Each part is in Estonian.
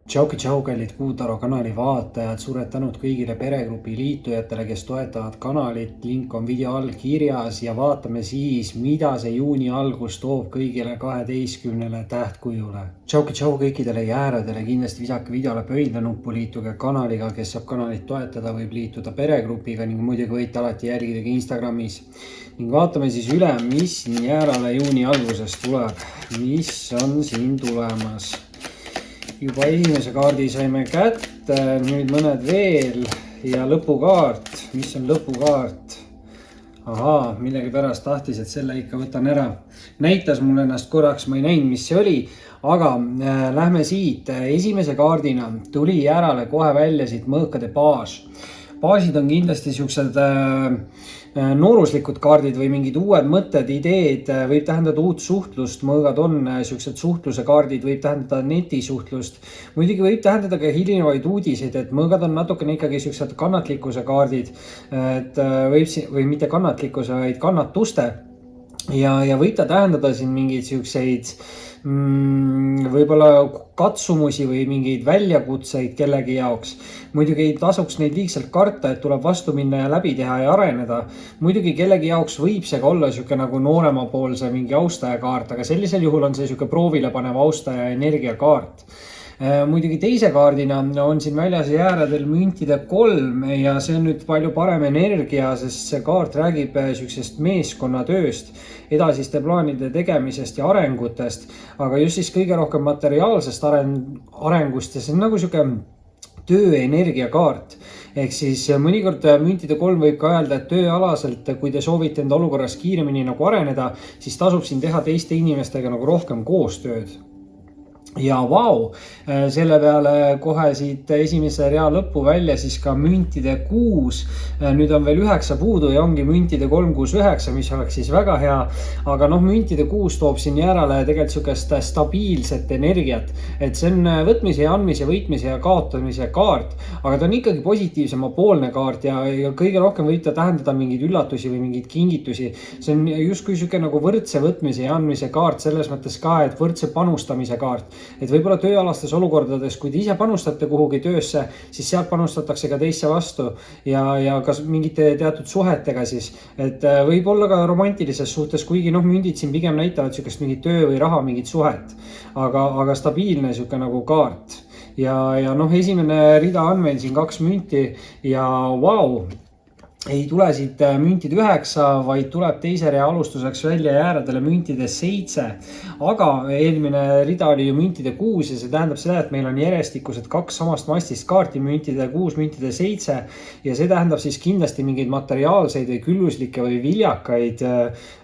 Tšau, kallid Kuutaro kanali vaatajad, suured tänud kõigile peregrupi liitujatele, kes toetavad kanalit, link on video all kirjas ja vaatame siis, mida see juuni algus toob kõigile 12 tähtkujule. Tšau kõikidele jääradele, kindlasti visake videole pöidla nuppu, liituge kanaliga, kes saab kanalit toetada, võib liituda peregrupiga ning muidugi võite alati jälgida ka Instagramis. Ning vaatame siis üle, mis siin jäärale juuni alguses tuleb, mis on siin tulemas. Juba esimese kaardi saime kätte, nüüd mõned veel ja lõpukaart. Mis on lõpukaart? Ahaa, millegi pärast tahtis, et selle ikka võtan ära. Näitas mulle ennast korraks, ma ei näinud, mis see oli, aga lähme siit. Esimese kaardina tuli järale kohe välja siit mõõkade baas. Baasid on kindlasti siuksed nooruslikud kaardid või mingid uued mõtted, ideed, võib tähendada uut suhtlust, mõõgad on siuksed suhtluse kaardid, võib tähendada netisuhtlust. Muidugi võib tähendada ka hilinevaid uudiseid, et mõõgad on natukene ikkagi siuksed kannatlikkuse kaardid, et või mitte kannatlikkuse, vaid kannatuste. Ja võib ta tähendada siin mingeid siukseid võib-olla katsumusi või mingeid väljakutseid kellegi jaoks. Muidugi ei tasuks neid liigselt karta, et tuleb vastu minna ja läbi teha ja areneda. Muidugi kellegi jaoks võib see ka olla siuke nagu nooremapoolse mingi austaja kaart, aga sellisel juhul on see siuke proovile panev austaja energiakaart. Muidugi teise kaardina on siin väljas jääradel müntide 3 ja see on nüüd palju parem energia, sest see kaart räägib siuksest meeskonnatööst, edasiste plaanide tegemisest ja arengutest, aga just siis kõige rohkem materiaalsest arengust ja see on nagu siuke tööenergia kaart. Ehk siis mõnikord müntide 3 võib ka öelda, et tööalaselt, kui te soovite enda olukorras kiiremini nagu areneda, siis tasub siin teha teiste inimestega nagu rohkem koostööd. Ja vau, selle peale kohe siit esimese rea lõppu välja siis ka müntide 6. Nüüd on veel 9 puudu ja ongi müntide 3, 6, 9, mis oleks siis väga hea. Aga müntide 6 toob siin järele tegelikult siukest stabiilset energiat. Et see on võtmise ja andmise, võitmise ja kaotamise kaart. Aga ta on ikkagi positiivsema poolne kaart ja kõige rohkem võib ta tähendada mingeid üllatusi või mingeid kingitusi. See on justkui siuke nagu võrdse võtmise ja andmise kaart selles mõttes ka, et võrdse panustamise kaart. Et võib-olla tööalastes olukordades, kui te ise panustate kuhugi töösse, siis sealt panustatakse ka teisse vastu ja ka mingite teatud suhetega siis. Et võib olla ka romantilises suhtes, kuigi mündid siin pigem näitavad siukest mingit töö või raha, mingit suhet. Aga stabiilne siuke nagu kaart. Ja esimene rida on meil siin 2 münti ja vau! Ei tule siit müntide 9, vaid tuleb teise rea alustuseks välja jääradele müntide 7. Aga eelmine rida oli ju müntide 6 ja see tähendab seda, et meil on järjestikused 2 samast mastist kaarti, müntide 6, müntide 7. Ja see tähendab siis kindlasti mingeid materiaalseid või külluslikke või viljakaid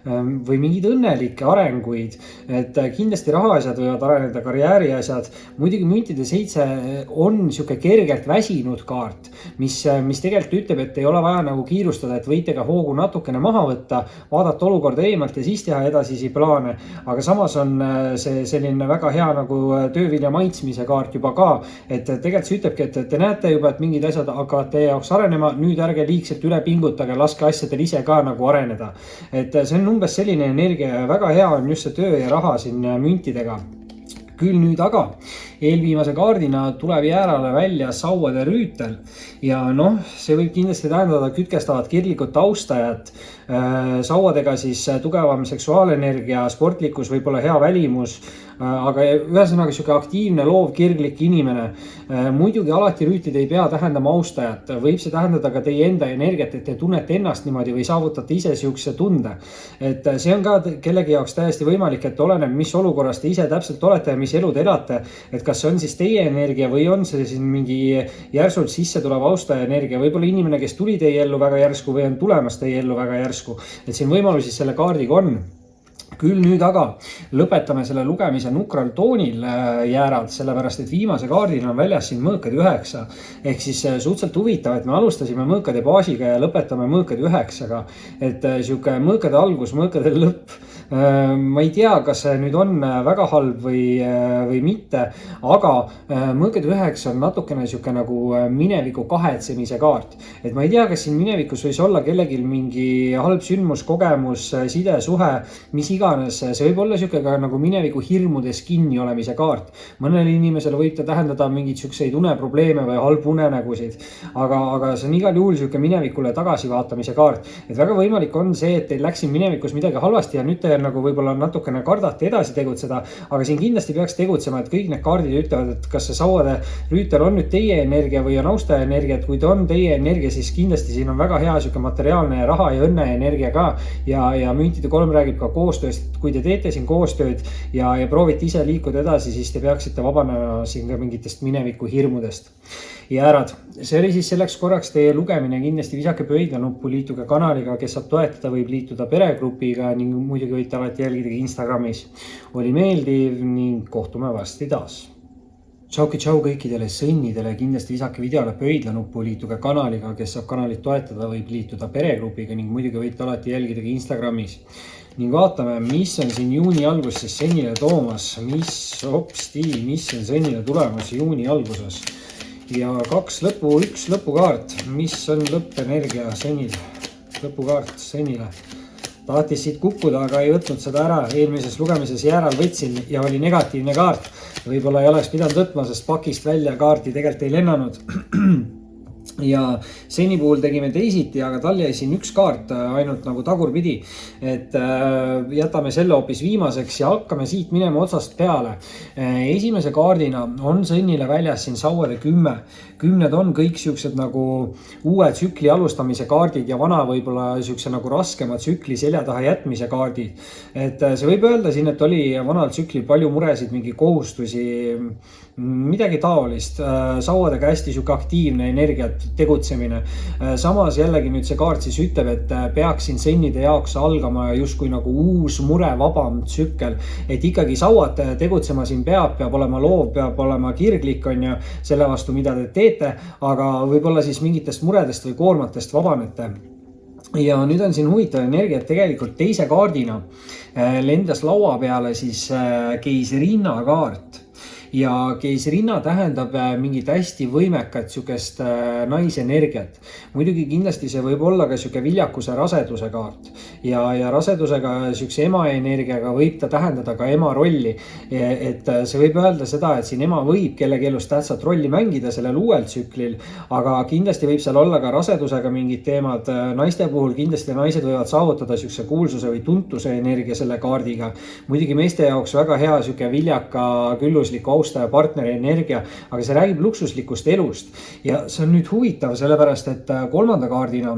või mingeid õnnelikke arenguid. Et kindlasti rahaasjad võivad areneda, karjääriasjad. Muidugi müntide 7 on siuke kergelt väsinud kaart, mis tegelikult ütleb, et ei ole vaja nagu kiirustada, et võite ka hoogu natukene maha võtta, vaadata olukorda eemalt ja siis teha edasisi plaane. Aga samas on see selline väga hea nagu töövilja maitsmise kaart juba ka, et tegelikult see ütlebki, et te näete juba, et mingid asjad hakkavad teie jaoks arenema, nüüd ärge liigselt üle pingutage, laske asjadel ise ka nagu areneda. Et see on umbes selline energia ja väga hea on just see töö ja raha siin müntidega. Küll nüüd aga eelviimase kaardina tuleb jäärale välja sauade rüütel ja see võib kindlasti tähendada kütkestavat kirglikud taustajat, sauadega siis tugevam seksuaalenergia, sportlikkus, võib-olla hea välimus, aga ühesõnaga siuke aktiivne, loov, kirglik inimene. Muidugi alati rüütlid ei pea tähendama austajat, võib see tähendada ka teie enda energiat, et te tunnete ennast niimoodi või saavutate ise siukse tunde. Et see on ka kellegi jaoks täiesti võimalik, et oleneb, mis olukorras te ise täpselt olete ja mis elu te elate, et kas see on siis teie energia või on see siin mingi järsult sisse tulev austaja energia, võib-olla inimene, kes tuli teie ellu väga järsku või on tulemas teie ellu väga järsku, et siin võimalusi selle kaardiga on. Küll nüüd aga lõpetame selle lugemise nukral toonil jäärad, sellepärast et viimase kaardina on väljas siin mõõkad 9. Ehk siis suhteliselt huvitav, et me alustasime mõõkade baasiga ja lõpetame mõõkad 9-ga. Et siuke mõõkade algus, mõõkade lõpp, Ma ei tea, kas see nüüd on väga halb või mitte, aga mõõgade 9 on natukene sihuke nagu mineviku kahetsemise kaart. Et ma ei tea, kas siin minevikus võis olla kellelgi mingi halb sündmus, kogemus, sidesuhe, mis iganes. See võib olla sihuke ka nagu mineviku hirmudes kinni olemise kaart. Mõnele inimesele võib ta tähendada mingeid siukseid uneprobleeme või halbu unenägusid, aga see on igal juhul sihuke minevikule tagasivaatamise kaart. Et väga võimalik on see, et teil läks siin minevikus midagi halvasti ja nüüd te nagu võib-olla natukene kardate edasi tegutseda, aga siin kindlasti peaks tegutsema, et kõik need kaardid ütlevad, et kas see sauade rüütel on nüüd teie energia või on austaja energia, et kui ta on teie energia, siis kindlasti siin on väga hea sihuke materiaalne raha ja õnne energia ka ja müntide 3 räägib ka koostööst, et kui te teete siin koostööd ja proovite ise liikuda edasi, siis te peaksite vabanema siin ka mingitest mineviku hirmudest. Ja ärad, see oli siis selleks korraks teie lugemine, kindlasti visake pöidla nuppu, liituge kanaliga, kes saab toetada, võib liituda peregrupiga ning muidugi võite alati jälgida Instagramis. Oli meeldiv ning kohtume varsti taas. Tšau kõikidele sõnnidele, kindlasti visake videole pöidla nuppu, liituge kanaliga, kes saab kanalit toetada, võib liituda peregrupiga ning muidugi võite alati jälgida Instagramis. Ning vaatame, mis on siin juuni alguses sõnnile toomas, mis on sõnnile tulemas juuni alguses. Ja 2 lõpu, 1 lõpukaart, mis on lõppenergia sõnnile, lõpukaart sõnnile. Tahtis siit kukkuda, aga ei võtnud seda ära. Eelmises lugemises järel võtsin ja oli negatiivne kaart. Võib-olla ei oleks pidanud võtma, sest pakist välja kaarti tegelikult ei lennanud. Ja seni puhul tegime teisiti, aga tal jäi siin 1 kaart ainult nagu tagurpidi. Et jätame selle hoopis viimaseks ja hakkame siit minema otsast peale. Esimese kaardina on sõnnile väljas siin sauade 10. 10 on kõik siuksed nagu uue tsükli alustamise kaardid ja vana võib-olla siukse nagu raskema tsükli selja taha jätmise kaardid. Et see võib öelda siin, et oli vanal tsüklil palju muresid, mingi kohustusi, midagi taolist. Sauadega hästi siuke aktiivne energiat, tegutsemine. Samas jällegi nüüd see kaart siis ütleb, et peaks siin sõnnide jaoks algama justkui nagu uus murevabam tsükkel. Et ikkagi sauad tegutsema siin peab olema loov, peab olema kirglik on ju selle vastu, mida te teete, aga võib-olla siis mingitest muredest või koormatest vabanete. Ja nüüd on siin huvitav energia, et tegelikult teise kaardina lendas laua peale siis keisrinna kaart. Ja keisrinna tähendab mingit hästi võimekat sükest naisenergiat. Muidugi kindlasti see võib olla ka süke viljakuse raseduse kaart. Ja rasedusega sükse ema energiaga võib ta tähendada ka ema rolli. Et see võib öelda seda, et siin ema võib kellegi elus tähtsat rolli mängida sellel uuel tsüklil, aga kindlasti võib seal olla ka rasedusega mingid teemad. Naiste puhul kindlasti naised võivad saavutada sükse kuulsuse või tuntuse energia selle kaardiga. Muidugi meeste jaoks väga hea süke viljaka, küllusliku austaja partneri energia, aga see räägib luksuslikust elust. Ja see on nüüd huvitav, sellepärast et 3. kaardina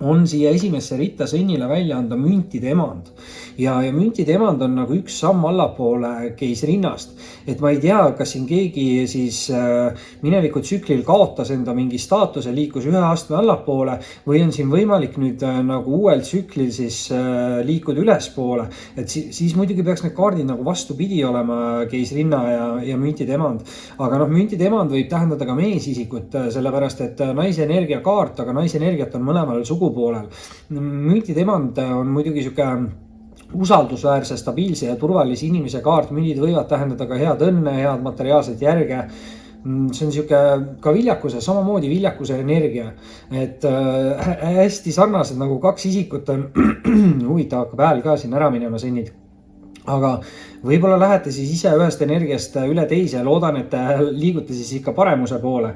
on siia esimesse ritta sõnnile välja anda müntide emand. Ja müntide emand on nagu 1 samm allapoole keisrinnast. Et ma ei tea, kas siin keegi siis mineviku tsüklil kaotas enda mingi staatuse, liikus 1 astme allapoole või on siin võimalik nüüd nagu uuel tsüklil siis liikuda ülespoole. Et siis muidugi peaks need kaardid nagu vastupidi olema, keisrinna ja müntide emand. Aga müntide emand võib tähendada ka meesisikut, sellepärast et naise energia kaart, aga naise energiat on mõlemal sugupoolel. Müntide emand on muidugi siuke usaldusväärse, stabiilse ja turvalise inimese kaart. Mündid võivad tähendada ka head õnne, head materiaalset järge. See on siuke ka viljakuse, samamoodi viljakuse energia. Et hästi sarnased nagu 2 isikut on. Huvitav hakkab hääl ka siin ära minema sõnnid. Aga võib-olla lähete siis ise ühest energiast üle teise ja loodan, et liigute siis ikka paremuse poole.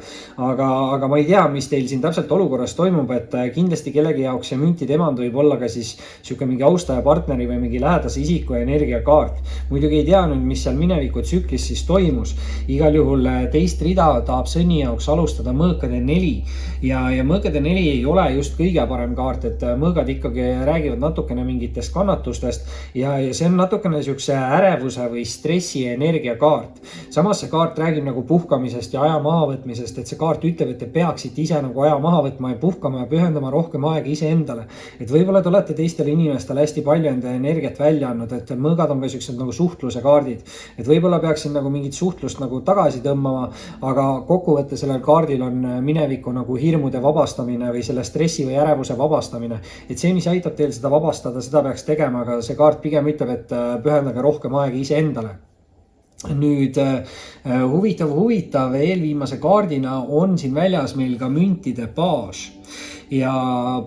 Aga ma ei tea, mis teil siin täpselt olukorras toimub, et kindlasti kellegi jaoks see müntide emand võib olla ka siis siuke mingi austaja partneri või mingi lähedase isiku energiakaart. Muidugi ei tea nüüd, mis seal mineviku tsüklis siis toimus. Igal juhul teist rida tahab sõnni jaoks alustada mõõkade 4 ja mõõkade 4 ei ole just kõige parem kaart, et mõõgad ikkagi räägivad natukene mingitest kannatustest ja see on natukene siukse äre ärevuse või stressi energiakaart. Samas see kaart räägib nagu puhkamisest ja aja mahavõtmisest, et see kaart ütleb, et te peaksite ise nagu aja maha võtma ja puhkama ja pühendama rohkem aega iseendale. Et võib-olla te olete teistele inimestele hästi palju enda energiat välja andnud, et mõõgad on ka sellised nagu suhtluse kaardid. Et võib-olla peaksin nagu mingit suhtlust nagu tagasi tõmbama, aga kokkuvõtte sellel kaardil on mineviku nagu hirmude vabastamine või selle stressi või ärevuse vabastamine. Et see, mis aitab teil seda vabastada, seda peaks tegema, aga see kaart pigem ütleb, et pühendage rohkem aega iseendale. Nüüd huvitav eelviimase kaardina on siin väljas meil ka müntide baas. Ja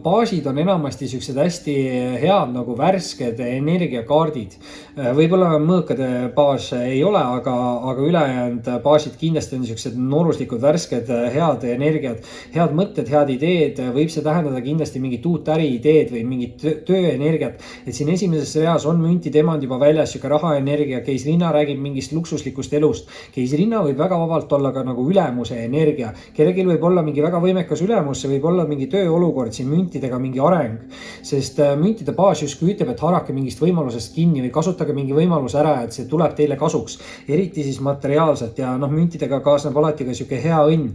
baasid on enamasti sellised hästi head nagu värsked energiakaardid. Võib-olla mõõkade baas ei ole, aga ülejäänud baasid kindlasti on sellised nooruslikud, värsked, head energiad, head mõtted, head ideed. Võib see tähendada kindlasti mingit uut äriideed või mingit tööenergiat. Et siin esimeses reas on müntide emand juba väljas, siuke rahaenergia. Keisrinna räägib mingist luksuslikust elust. Keisrinna võib väga vabalt olla ka nagu ülemuse energia. Kellelgi võib olla mingi väga võimekas ülemus, see võib olla mingi olukord siin müntidega, mingi areng, sest müntide baas justkui ütleb, et haarake mingist võimalusest kinni või kasutage mingi võimalus ära, et see tuleb teile kasuks, eriti siis materiaalselt ja müntidega kaasneb alati ka siuke hea õnn.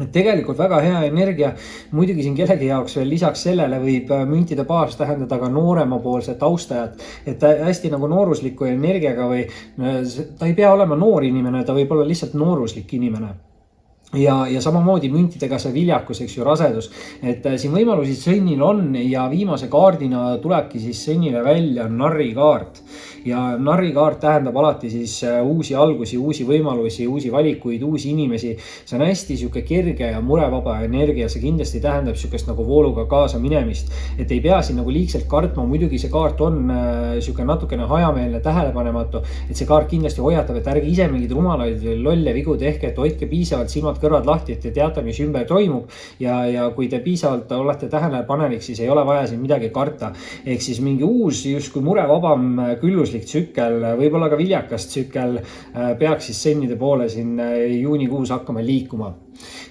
Et tegelikult väga hea energia, muidugi siin kellegi jaoks veel lisaks sellele võib müntide baas tähendada ka nooremapoolset austajat, et hästi nagu noorusliku energiaga või ta ei pea olema noor inimene, ta võib olla lihtsalt nooruslik inimene. Ja samamoodi müntidega see viljakus, eks ju, rasedus, et siin võimalusi sõnnil on ja viimase kaardina tulebki siis sõnnile välja narri kaart. Ja narri kaart tähendab alati siis uusi algusi, uusi võimalusi, uusi valikuid, uusi inimesi. See on hästi siuke kerge ja murevaba energia, see kindlasti tähendab siukest nagu vooluga kaasa minemist, et ei pea siin nagu liigselt kartma, muidugi see kaart on siuke natukene hajameelne, tähelepanematu, et see kaart kindlasti hoiatab, et ärge ise mingid rumalaid või lolle vigu tehke, et hoidke piisavalt silmad kõrvad lahti, et te teate, mis ümber toimub ja kui te piisavalt olete tähelepanelik, siis ei ole vaja siin midagi karta. Ehk siis mingi uus justkui murevabam külluslik tsükkel, võib-olla ka viljakas tsükkel peaks siis sennide poole siin juunikuus hakkama liikuma.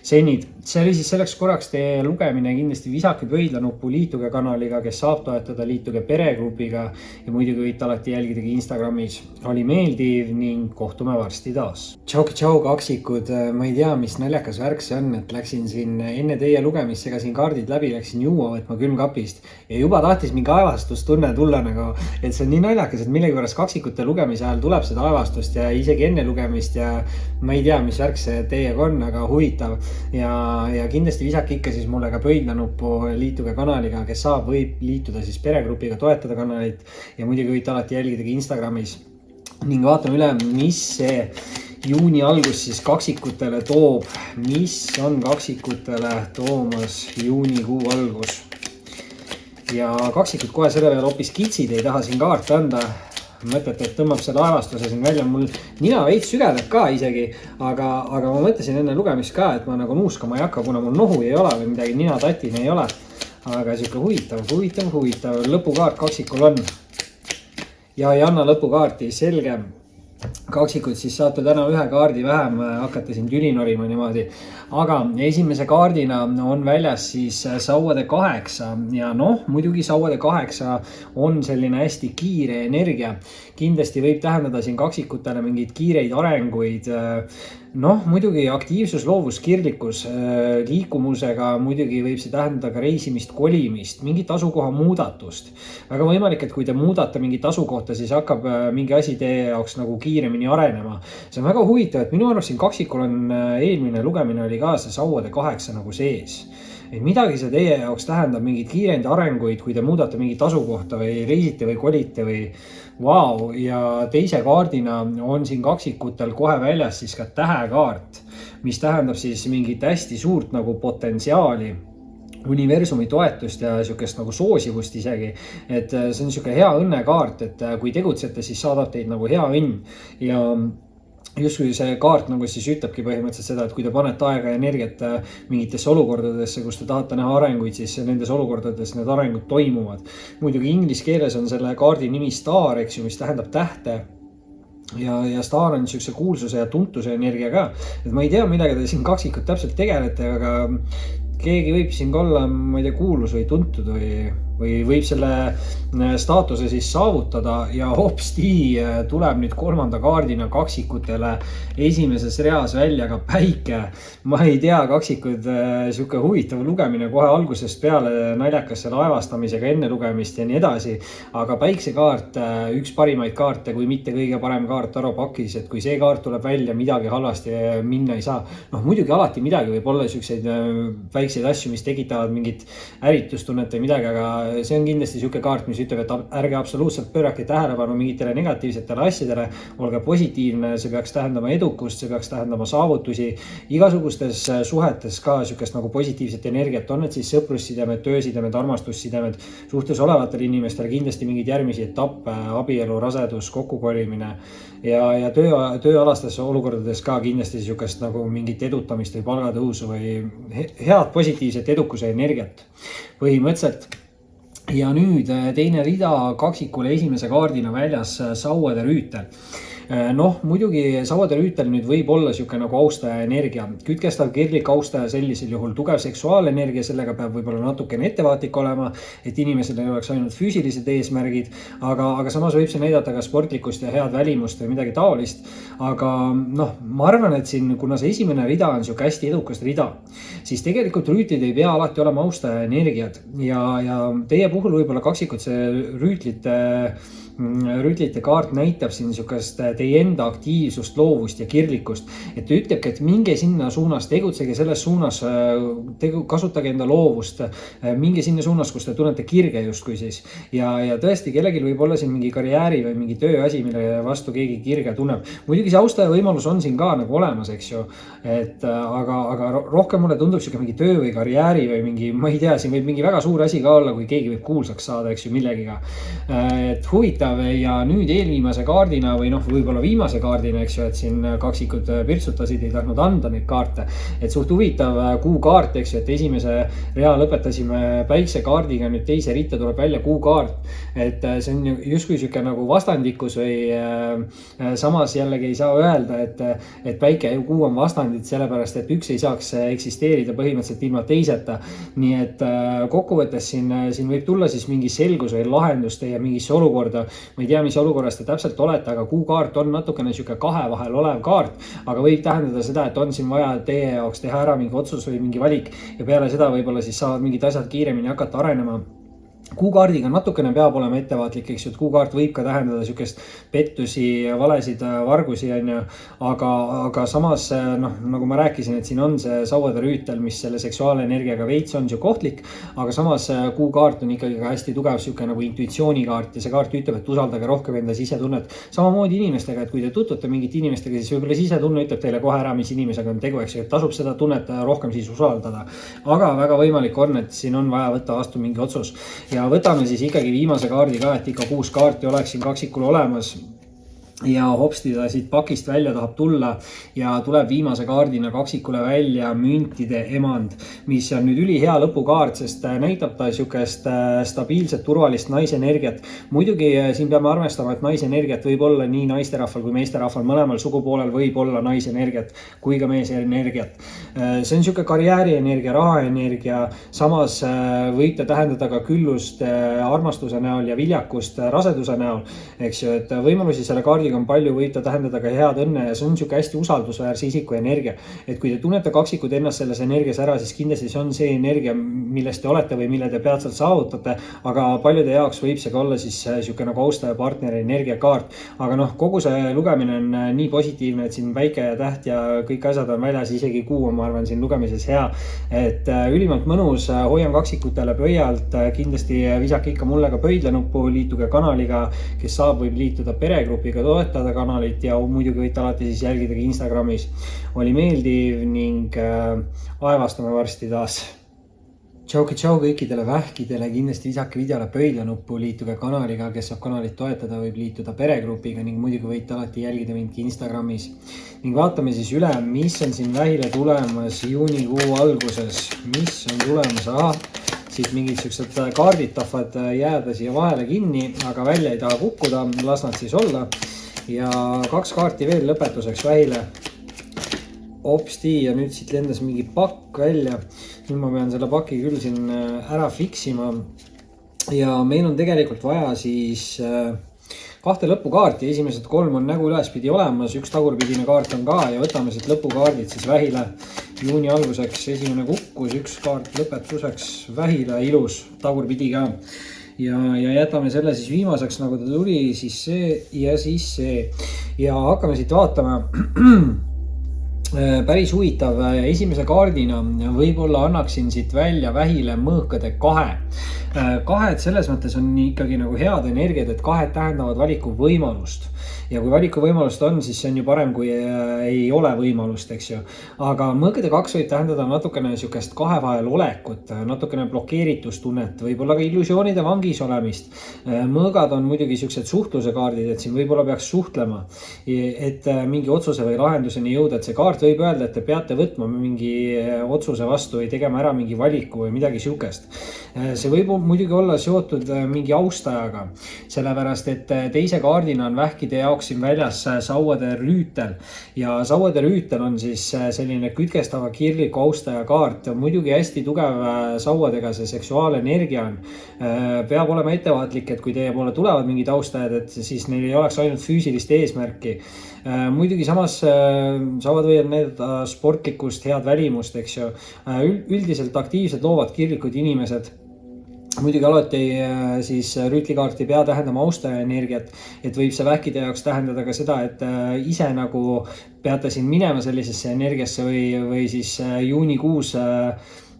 Sennid, see oli siis selleks korraks teie lugemine, kindlasti visake pöidlanuppu, liituge kanaliga, kes saab toetada, liituge peregrupiga ja muidugi võite alati jälgidagi Instagramis. Oli meeldiv ning kohtume varsti taas. Tšau kaksikud, ma ei tea, mis naljakas värk see on, et läksin siin enne teie lugemist, segasin kaardid läbi, läksin juua võtma külmkapist ja juba tahtis mingi aevastustunne tulla nagu, et see on nii naljakas, et millegipärast kaksikute lugemise ajal tuleb seda aevastust ja isegi enne lugemist ja ma ei tea, mis värk see teiega on, aga huvitav. Ja kindlasti visake ikka siis mulle ka pöidlanuppu, liituge kanaliga, kes saab, võib liituda siis peregrupiga, toetada kanalit ja muidugi võite alati jälgidagi Instagramis. Ning vaatame üle, mis see juuni algus siis kaksikutele toob, mis on kaksikutele toomas juunikuu algus. Ja kaksikud kohe selle peale hoopis kitsid, ei taha siin kaarte anda. Mõtlete, et tõmbab selle aevastuse siin välja, mul nina veits sügeleb ka isegi, aga ma mõtlesin enne lugemist ka, et ma nagu nuuskama ei hakka, kuna mul nohu ei ole või midagi nina tatin ei ole. Aga siuke huvitav, lõpukaart kaksikul on. Ja ei anna lõpukaarti, selge. Kaksikud siis saate täna ühe kaardi vähem, hakkate siin tüli norima niimoodi. Aga esimese kaardina on väljas siis sauade 8 ja muidugi sauade 8 on selline hästi kiire energia. Kindlasti võib tähendada siin kaksikutele mingeid kiireid arenguid. Muidugi aktiivsus, loovus, kirlikkus, liikumusega muidugi võib see tähendada ka reisimist, kolimist, mingit asukoha muudatust. Väga võimalik, et kui te muudate mingit asukohta, siis hakkab mingi asi teie jaoks nagu kiiremini arenema. See on väga huvitav, et minu arust siin kaksikul on eelmine lugemine oli ka see sauade 8 nagu sees. Et midagi see teie jaoks tähendab mingid kiireid arenguid, kui te muudate mingit asukohta või reisite või kolite või vau. Ja teise kaardina on siin kaksikutel kohe väljas siis ka tähekaart, mis tähendab siis mingit hästi suurt nagu potentsiaali, universumi toetust ja siukest nagu soosivust isegi. Et see on siuke hea õnnekaart, et kui tegutsete, siis saadab teid nagu hea õnn ja justkui see kaart nagu siis ütlebki põhimõtteliselt seda, et kui te panete aega ja energiat mingitesse olukordadesse, kus te tahate näha arenguid, siis nendes olukordades need arengud toimuvad. Muidugi inglise keeles on selle kaardi nimi star, eks ju, mis tähendab tähte. Ja star on siukse kuulsuse ja tuntuse energia ka. Et ma ei tea, millega te siin kaksikut täpselt tegelete, aga keegi võib siin ka olla, ma ei tea, kuulus või tuntud või või võib selle staatuse siis saavutada ja hopsti tuleb nüüd 3. kaardina kaksikutele esimeses reas välja ka päike. Ma ei tea, kaksikud, sihuke huvitav lugemine kohe algusest peale, naljakas selle aevastamisega enne lugemist ja nii edasi. Aga päiksekaart, üks parimaid kaarte, kui mitte kõige parem kaart Taro pakis, et kui see kaart tuleb välja, midagi halvasti minna ei saa. Muidugi alati midagi võib olla siukseid väikseid asju, mis tekitavad mingit ärritustunnet või midagi, aga see on kindlasti siuke kaart, mis ütleb, et ärge absoluutselt pöörake tähelepanu mingitele negatiivsetele asjadele, olge positiivne, see peaks tähendama edukust, see peaks tähendama saavutusi, igasugustes suhetes ka siukest nagu positiivset energiat, on need siis sõprussidemed, töösidemed, armastussidemed, suhtes olevatel inimestel kindlasti mingeid järgmisi etappe, abielu, rasedus, kokkukolimine ja tööalastes olukordades ka kindlasti siukest nagu mingit edutamist või palgatõusu või head positiivset edukuse energiat põhimõtteliselt. Ja nüüd teine rida kaksikule esimese kaardina väljas sauade rüütel. Muidugi sauade rüütel nüüd võib olla siuke nagu austaja energia. Kütkestav kirglik austaja sellisel juhul tugev seksuaalenergia, sellega peab võib-olla natukene ettevaatlik olema, et inimesel ei oleks ainult füüsilised eesmärgid, aga samas võib see näidata ka sportlikkust ja head välimust või midagi taolist. Aga ma arvan, et siin, kuna see esimene rida on siuke hästi edukas rida, siis tegelikult rüütlid ei pea alati olema austaja energiad ja teie puhul võib-olla kaksikud see rüütlite kaart näitab siin siukest teie enda aktiivsust, loovust ja kirglikust. Et ta ütlebki, et minge sinna suunas, tegutsege selles suunas, kasutage enda loovust, minge sinna suunas, kus te tunnete kirge justkui siis. Ja tõesti, kellelgi võib olla siin mingi karjääri või mingi tööasi, mille vastu keegi kirge tunneb. Muidugi see austaja võimalus on siin ka nagu olemas, eks ju. Aga rohkem mulle tundub siuke mingi töö või karjääri või mingi, ma ei tea, siin võib mingi väga suur asi ka olla, kui keegi võib kuulsaks saada, eks ju, millegiga. Et huvitav. Ja nüüd eelviimase kaardina või võib-olla viimase kaardina, eks ju, et siin kaksikud pirtsutasid, ei tahtnud anda neid kaarte. Et suht huvitav kuukaart, eks ju, et esimese rea lõpetasime päiksekaardiga, nüüd teise ritta tuleb välja kuukaart. Et see on justkui siuke nagu vastandikus või samas jällegi ei saa öelda, et päike ja kuu on vastandid, sellepärast et üks ei saaks eksisteerida põhimõtteliselt ilma teiseta. Nii et kokkuvõttes siin võib tulla siis mingi selgus või lahendus teie mingisse olukorda. Ma ei tea, mis olukorras te täpselt olete, aga kuukaart on natukene siuke kahe vahel olev kaart, aga võib tähendada seda, et on siin vaja teie jaoks teha ära mingi otsus või mingi valik ja peale seda võib-olla siis saavad mingid asjad kiiremini hakata arenema. Kuukaardiga natukene peab olema ettevaatlik, eks ju, et kuukaart võib ka tähendada siukest pettusi, valesid, vargusi, aga samas, nagu ma rääkisin, et siin on see sauade rüütel, mis selle seksuaalenergiaga veits on siuke ohtlik, aga samas kuukaart on ikkagi ka hästi tugev siuke nagu intuitsioonikaart ja see kaart ütleb, et usaldage rohkem enda sisetunnet. Samamoodi inimestega, et kui te tutvute mingite inimestega, siis võib-olla sisetunne ütleb teile kohe ära, mis inimesega on tegu, eks ju, et tasub seda tunnet rohkem siis usaldada. Aga väga võimalik on, et siin on vaja võtta vastu mingi otsus. Ja võtame siis ikkagi viimase kaardi ka, et ikka 6 kaarti oleks siin kaksikul olemas. Ja hopsti ta siit pakist välja tahab tulla ja tuleb viimase kaardina kaksikule välja müntide emand, mis on nüüd ülihea lõpukaart, sest näitab ta siukest stabiilset, turvalist naisenergiat. Muidugi siin peame arvestama, et naisenergiat võib olla nii naisterahval kui meesterahval, mõlemal sugupoolel võib olla naisenergiat kui ka meesenergiat. See on siuke karjäärienergia, rahaenergia, samas võib ta tähendada ka küllust armastuse näol ja viljakust raseduse näol, eks ju, et võimalusi selle kaardi on palju, võib ta tähendada ka head õnne ja see on siuke hästi usaldusväärse isiku energia. Et kui te tunnete kaksikud ennast selles energias ära, siis kindlasti see on see energia, millest te olete või mille te peatselt saavutate, aga paljude jaoks võib see ka olla siis siuke nagu austaja partneri energiakaart. Aga kogu see lugemine on nii positiivne, et siin päike ja täht ja kõik asjad on väljas, isegi kuu on, ma arvan, siin lugemises hea. Et ülimalt mõnus, hoian kaksikutele pöialt, kindlasti visake ikka mulle ka pöidlenuppu, liituge kanaliga, kes saab, võib liituda peregrupiga, toetada kanalit ja muidugi võite alati siis jälgidagi Instagramis. Oli meeldiv ning aevastame varsti taas. Tšau kõikidele vähkidele, kindlasti visake videole pöidlenuppu, liituge kanaliga, kes saab kanalit toetada, võib liituda peregrupiga ning muidugi võite alati jälgida mind Instagramis. Ning vaatame siis üle, mis on siin vähile tulemas juunikuu alguses, mis on tulemas, siit mingid siuksed kaardid tahvad jääda siia vahele kinni, aga välja ei taha kukkuda, las nad siis olla. Ja 2 kaarti veel lõpetuseks vähile. Hopsti ja nüüd siit lendas mingi pakk välja. Nüüd ma pean selle paki küll siin ära fiksima. ja meil on tegelikult vaja siis kahte lõpukaarti, esimesed 3 on nägu ülespidi olemas, üks tagurpidine kaart on ka ja võtame siit lõpukaardid siis vähile juuni alguseks. Esimene kukkus, üks kaart lõpetuseks vähile, ilus tagurpidi ka. Ja jätame selle siis viimaseks, nagu ta tuli, siis see ja siis see. Ja hakkame siit vaatama. Päris huvitav, esimese kaardina võib-olla annaksin siit välja vähile mõõkade 2. Kahed selles mõttes on ikkagi nagu head energiat, et kahed tähendavad valikuvõimalust. Ja kui valikuvõimalust on, siis see on ju parem, kui ei ole võimalust, eks ju. Aga mõõkade 2 võib tähendada natukene niisugust kahe vahel olekut, natukene blokeeritustunnet, võib-olla ka illusioonide vangis olemist. Mõõgad on muidugi niisugused suhtluse kaardid, et siin võib-olla peaks suhtlema, et mingi otsuse või lahenduseni jõuda, et see kaart võib öelda, et te peate võtma mingi otsuse vastu või tegema ära mingi valiku või midagi siukest. See võib muidugi olla seotud mingi austajaga, sellepärast et teise kaardina on vähkide jaoks siin väljas sauade rüütel ja sauade rüütel on siis selline kütkestava kirgliku austaja kaart. Muidugi hästi tugev sauadega see seksuaalenergia on. Peab olema ettevaatlik, et kui teie poole tulevad mingid austajad, et siis neil ei oleks ainult füüsilist eesmärki. Muidugi samas sauad võivad näidata sportlikust, head välimust, eks ju. Üldiselt aktiivsed, loovad, kirglikud inimesed. Muidugi alati siis rüütlikaart ei pea tähendama austaja energiat, et võib see vähkide jaoks tähendada ka seda, et ise nagu peate siin minema sellisesse energiasse või siis juunikuus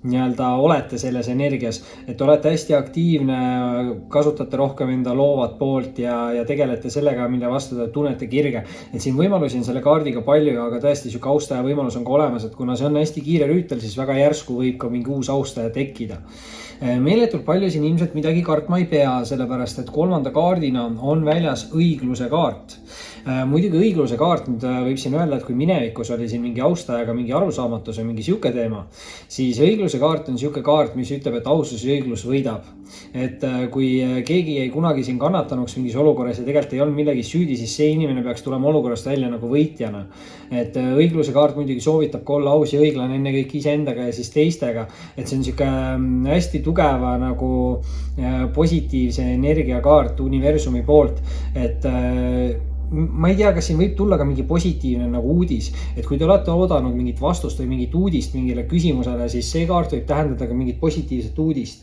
nii-öelda olete selles energias, et olete hästi aktiivne, kasutate rohkem enda loovat poolt ja tegelete sellega, mille vastu te tunnete kirge. Et siin võimalusi on selle kaardiga palju, aga tõesti siuke austaja võimalus on ka olemas, et kuna see on hästi kiire rüütel, siis väga järsku võib ka mingi uus austaja tekkida. Meeletult palju siin ilmselt midagi kartma ei pea, sellepärast et 3. kaardina on väljas õigluse kaart. Muidugi õigluse kaart, nüüd võib siin öelda, et kui minevikus oli siin mingi austajaga mingi arusaamatus või mingi siuke teema, siis õigluse kaart on siuke kaart, mis ütleb, et ausus ja õiglus võidab. Et kui keegi jäi kunagi siin kannatanuks mingis olukorras ja tegelikult ei olnud millegi süüdi, siis see inimene peaks tulema olukorrast välja nagu võitjana. Et õigluse kaart muidugi soovitab ka olla aus ja õiglane enne kõik iseendaga ja siis teistega. Et see on siuke hästi tugeva nagu positiivse energiakaart universumi poolt, et ma ei tea, kas siin võib tulla ka mingi positiivne nagu uudis, et kui te olete oodanud mingit vastust või mingit uudist mingile küsimusele, siis see kaart võib tähendada ka mingit positiivset uudist.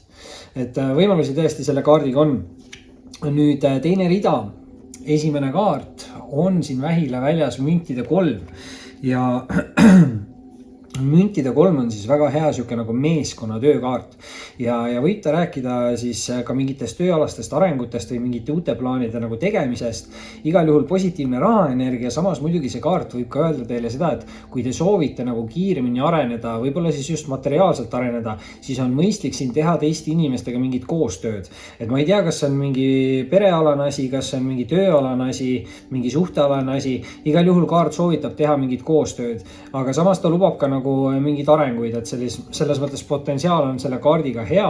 Et võimalusi tõesti selle kaardiga on. Nüüd teine rida, esimene kaart on siin vähile väljas müntide 3 ja müntide 3 on siis väga hea siuke nagu meeskonna töökaart ja võib ta rääkida siis ka mingitest tööalastest arengutest või mingite uute plaanide nagu tegemisest. Igal juhul positiivne rahaenergia, samas muidugi see kaart võib ka öelda teile seda, et kui te soovite nagu kiiremini areneda, võib-olla siis just materiaalselt areneda, siis on mõistlik siin teha teiste inimestega mingit koostööd. Et ma ei tea, kas see on mingi perealane asi, kas see on mingi tööalane asi, mingi suhtealane asi. Igal juhul kaart soovitab teha mingit koostööd, aga samas ta lubab ka nagu mingid arenguid, et selles mõttes potentsiaal on selle kaardiga hea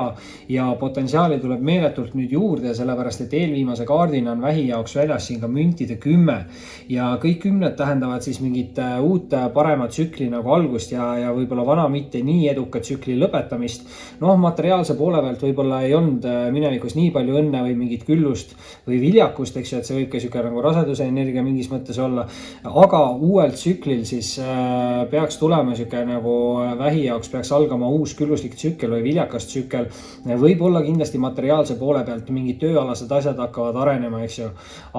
ja potentsiaali tuleb meeletult nüüd juurde, sellepärast et eelviimase kaardina on vähi jaoks väljas siin ka müntide 10 ja kõik 10 tähendavad siis mingit uut parema tsükli nagu algust ja võib-olla vana mitte nii eduka tsükli lõpetamist. Materiaalse poole pealt võib-olla ei olnud minevikus nii palju õnne või mingit küllust või viljakust, eks ju, et see võib ka siuke nagu raseduse energia mingis mõttes olla, aga uuel tsüklil siis peaks tulema siuke nagu vähi jaoks peaks algama uus külluslik tsükkel või viljakas tsükkel. Võib-olla kindlasti materiaalse poole pealt mingid tööalased asjad hakkavad arenema, eks ju.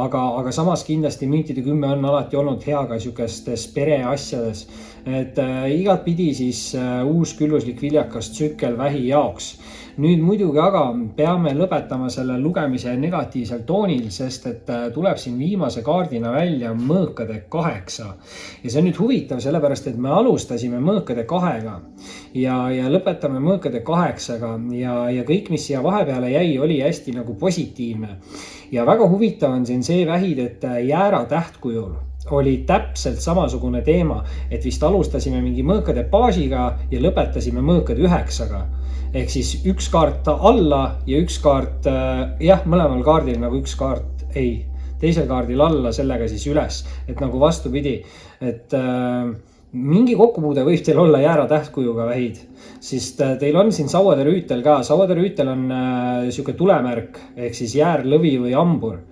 Aga samas kindlasti müntide 10 on alati olnud hea ka siukestes pereasjades. Et igat pidi siis uus külluslik viljakas tsükkel vähi jaoks. Nüüd muidugi aga peame lõpetama selle lugemise negatiivsel toonil, sest et tuleb siin viimase kaardina välja mõõkade 8. Ja see on nüüd huvitav, sellepärast et me alustasime mõõkade 2-ga ja lõpetame mõõkade 8-ga ja kõik, mis siia vahepeale jäi, oli hästi nagu positiivne. Ja väga huvitav on siin see vähid, et jäära tähtkujul oli täpselt samasugune teema, et vist alustasime mingi mõõkade baasiga ja lõpetasime mõõkade 9-ga. Ehk siis üks kaart alla ja üks kaart, mõlemal kaardil nagu üks kaart, teisel kaardil alla, sellega siis üles, et nagu vastupidi, et mingi kokkupuude võib teil olla jäära tähtkujuga vähid, sest teil on siin sauade rüütel ka. Sauade rüütel on siuke tulemärk ehk siis jäär, lõvi või hambur.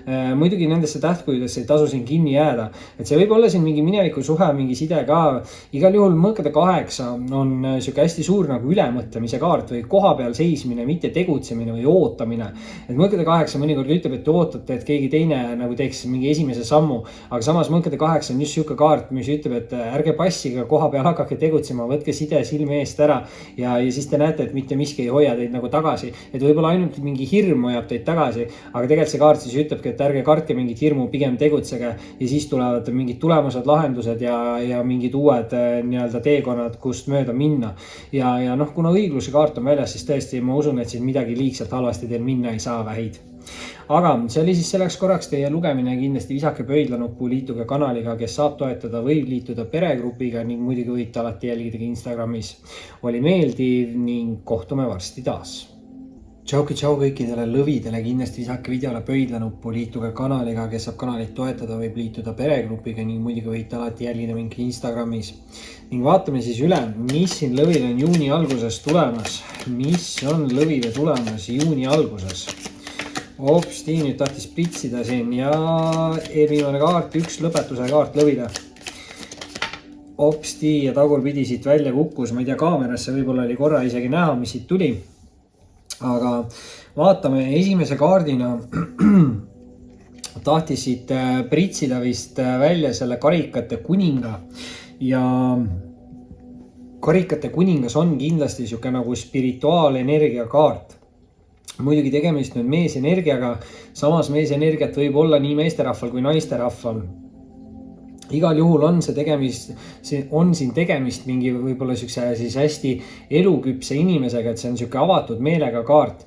Muidugi nendesse tähtkujudesse ei tasu siin kinni jääda, et see võib olla siin mingi mineviku suhe, mingi side ka. Igal juhul mõõkade 8 on siuke hästi suur nagu ülemõtlemise kaart või koha peal seismine, mitte tegutsemine või ootamine. Et mõõkade 8 mõnikord ütleb, et te ootate, et keegi teine nagu teeks mingi esimese sammu, aga samas mõõkade 8 on just siuke kaart, mis ütleb, et ärge passige koha peal, hakake tegutsema, võtke side silme eest ära ja siis te näete, et mitte miski ei hoia teid nagu tagasi. Et võib-olla ainult mingi hirm hoiab teid tagasi, aga tegelikult see kaart siis ütlebki, et ärge kartke mingit hirmu, pigem tegutsege ja siis tulevad mingid tulemused, lahendused ja mingid uued nii-öelda teekonnad, kust mööda minna. Ja noh, kuna õigluse kaart on väljas, siis tõesti ma usun, et siin midagi liigselt halvasti teil minna ei saa vähid. Aga see oli siis selleks korraks teie lugemine. Kindlasti visake pöidlanuppu, liituge kanaliga, kes saab toetada, võib liituda peregrupiga ning muidugi võite alati jälgida Instagramis. Oli meeldiv ning kohtume varsti taas. Tšau kõikidele lõvidele, kindlasti visake videole pöidlanuppu, liituge kanaliga, kes saab kanalit toetada, võib liituda peregrupiga ning muidugi võite alati jälgida mind Instagramis. Ning vaatame siis üle, mis siin lõvile on juuni alguses tulemas. Mis on lõvile tulemas juuni alguses? Hopsti, nüüd tahtis pritsida siin ja viimane kaart, üks lõpetuse kaart lõvile. Hopsti ja tagurpidi siit välja kukkus, ma ei tea, kaamerasse võib-olla oli korra isegi näha, mis siit tuli. Aga vaatame esimese kaardina tahtis siit pritsida vist välja selle karikate kuninga ja karikate kuningas on kindlasti siuke nagu spirituaalenergia kaart. Muidugi tegemist nüüd meesenergiaga, samas meesenergiat võib olla nii meesterahval kui naisterahval. Igal juhul on siin tegemist mingi võib-olla siis hästi eluküpse inimesega, et see on siuke avatud meelega kaart,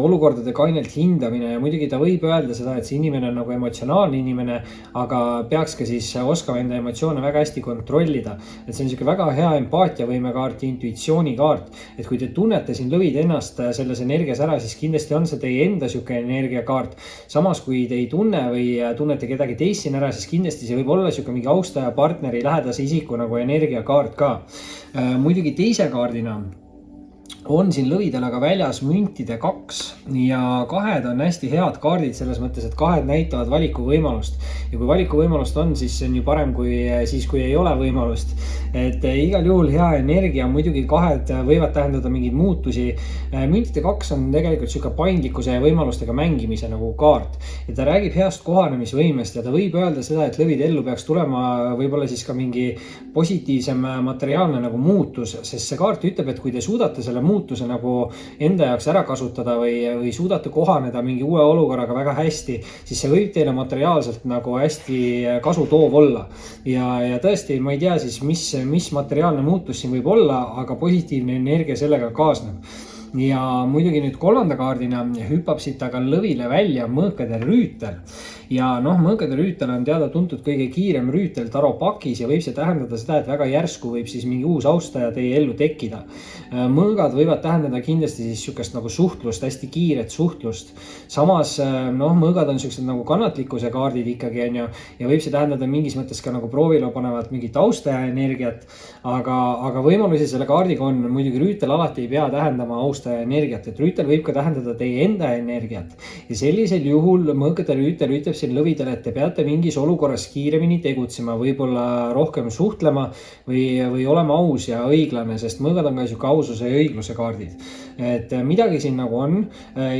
olukordade kainelt hindamine ja muidugi ta võib öelda seda, et see inimene on nagu emotsionaalne inimene, aga peaks ka siis oskama enda emotsioone väga hästi kontrollida. Et see on siuke väga hea empaatiavõime kaart, intuitsiooni kaart, et kui te tunnete siin lõvid ennast selles energias ära, siis kindlasti on see teie enda siuke energiakaart. Samas kui te ei tunne või tunnete kedagi teist siin ära, siis kindlasti see võib olla siuke mingi austaja, partneri, lähedase isiku nagu energiakaart ka. Muidugi teise kaardina on siin lõvidel aga väljas müntide 2 ja 2 on hästi head kaardid selles mõttes, et 2 näitavad valikuvõimalust ja kui valikuvõimalust on, siis see on ju parem kui siis, kui ei ole võimalust. Et igal juhul hea energia, muidugi 2 võivad tähendada mingeid muutusi. Müntide 2 on tegelikult siuke paindlikkuse ja võimalustega mängimise nagu kaart ja ta räägib heast kohanemisvõimest ja ta võib öelda seda, et lõvide ellu peaks tulema võib-olla siis ka mingi positiivsem materiaalne nagu muutus, sest see kaart ütleb, et kui te suudate selle muutuse nagu enda jaoks ära kasutada või suudate kohaneda mingi uue olukorraga väga hästi, siis see võib teile materiaalselt nagu hästi kasutoov olla. Ja tõesti, ma ei tea siis, mis materiaalne muutus siin võib olla, aga positiivne energia sellega kaasneb. Ja muidugi nüüd kolmanda kaardina hüppab siit aga lõvile välja mõõkade rüütel. Ja mõõkade rüütel on teada tuntud kõige kiirem rüütel taropakis ja võib see tähendada seda, et väga järsku võib siis mingi uus austaja teie ellu tekkida. Mõõgad võivad tähendada kindlasti siis siukest nagu suhtlust, hästi kiiret suhtlust. Samas mõõgad on siuksed nagu kannatlikkuse kaardid ikkagi on ju ja võib see tähendada mingis mõttes ka nagu proovile panevat mingit austaja energiat, aga võimalusi selle kaardiga on. Muidugi rüütel alati ei pea tähendama austaja energiat, et rüütel võib ka tähendada teie enda energiat ja sellisel juhul mõõkade rüütel ütleb siin lõvidele, et te peate mingis olukorras kiiremini tegutsema, võib-olla rohkem suhtlema või olema aus ja õiglane, sest mõõgad on ka siuke aususe ja õigluse kaardid. Et midagi siin nagu on,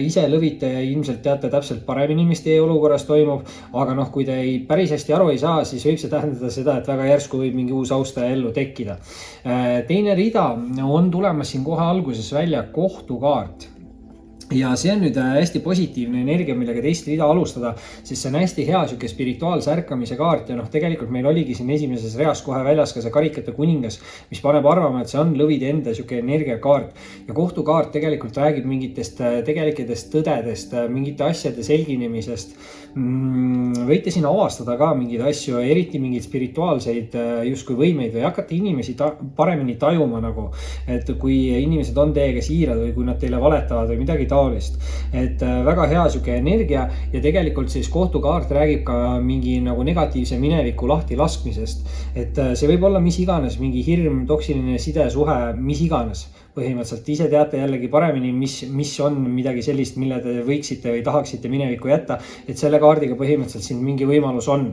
ise lõvite ilmselt teate täpselt paremini, mis teie olukorras toimub, aga kui te päris hästi aru ei saa, siis võib see tähendada seda, et väga järsku võib mingi uus austaja ellu tekkida. Teine rida on tulemas siin kohe alguses välja kohtukaart. Ja see on nüüd hästi positiivne energia, millega teist rida alustada, sest see on hästi hea siuke spirituaalse ärkamise kaart ja tegelikult meil oligi siin esimeses reas kohe väljas ka see karikate kuningas, mis paneb arvama, et see on lõvide enda siuke energiakaart ja kohtukaart tegelikult räägib mingitest tegelikest tõdedest, mingite asjade selginemisest. Võite siin avastada ka mingeid asju, eriti mingeid spirituaalseid justkui võimeid või hakata inimesi paremini tajuma nagu, et kui inimesed on teiega siirad või kui nad teile valetavad või midagi taolist, taolist. Et väga hea siuke energia ja tegelikult siis kohtukaart räägib ka mingi nagu negatiivse mineviku lahti laskmisest. Et see võib olla mis iganes, mingi hirm, toksiline sidesuhe, mis iganes. Põhimõtteliselt ise teate jällegi paremini, mis on midagi sellist, mille te võiksite või tahaksite minevikku jätta, et selle kaardiga põhimõtteliselt siin mingi võimalus on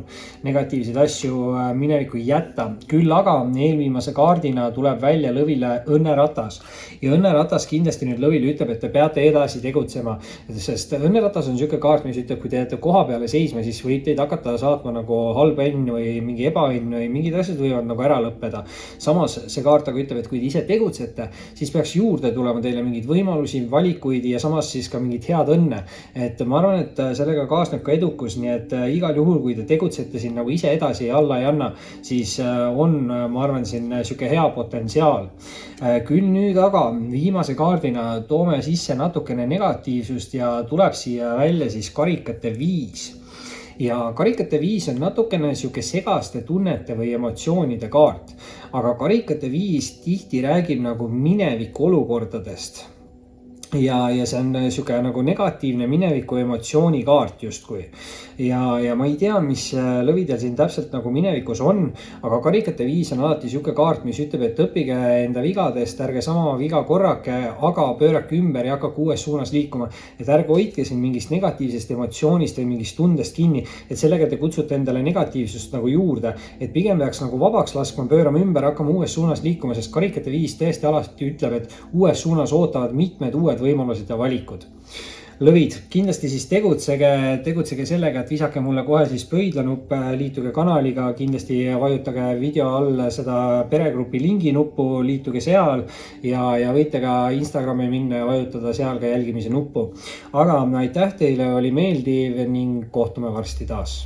negatiivseid asju minevikku jätta. Küll aga eelviimase kaardina tuleb välja Lõvile õnneratas ja õnneratas kindlasti nüüd Lõvile ütleb, et te peate edasi tegutsema, sest õnneratas on siuke kaart, mis ütleb, kui te jääte koha peale seisma, siis võib teid hakata saatma nagu halb õnn või mingi ebaõnn või mingid asjad võivad nagu ära lõppeda. Samas see kaart aga ütleb, et kui te ise tegutsete, siis peaks juurde tulema teile mingeid võimalusi, valikuid ja samas siis ka mingit head õnne. Et ma arvan, et sellega kaasneb ka edukus, nii et igal juhul, kui te tegutsete siin nagu ise edasi ja alla ei anna, siis on, ma arvan, siin siuke hea potentsiaal. Küll nüüd aga viimase kaardina toome sisse natukene negatiivsust ja tuleb siia välja siis karikate 5. Ja karikate 5 on natukene siuke segaste tunnete või emotsioonide kaart, aga karikate 5 tihti räägib nagu mineviku olukordadest. Ja see on siuke nagu negatiivne mineviku emotsiooni kaart justkui. Ja ma ei tea, mis lõvidel siin täpselt nagu minevikus on, aga karikate 5 on alati siuke kaart, mis ütleb, et õppige enda vigadest, ärge sama viga korrake, aga pöörake ümber ja hakake uues suunas liikuma. Et ärge hoidke siin mingist negatiivsest emotsioonist või mingist tundest kinni, et sellega te kutsute endale negatiivsust nagu juurde, et pigem peaks nagu vabaks laskma, pöörama ümber, hakkama uues suunas liikuma, sest karikate 5 tõesti alati ütleb, et uues suunas ootavad mitmed uued võimalused ja valikud. Lõvid, kindlasti siis tegutsege sellega, et visake mulle kohe siis pöidlanupp, liituge kanaliga, kindlasti vajutage video all seda peregrupi lingi nuppu, liituge seal ja võite ka Instagrami minna ja vajutada seal ka jälgimise nuppu. Aga aitäh teile, oli meeldiv ning kohtume varsti taas.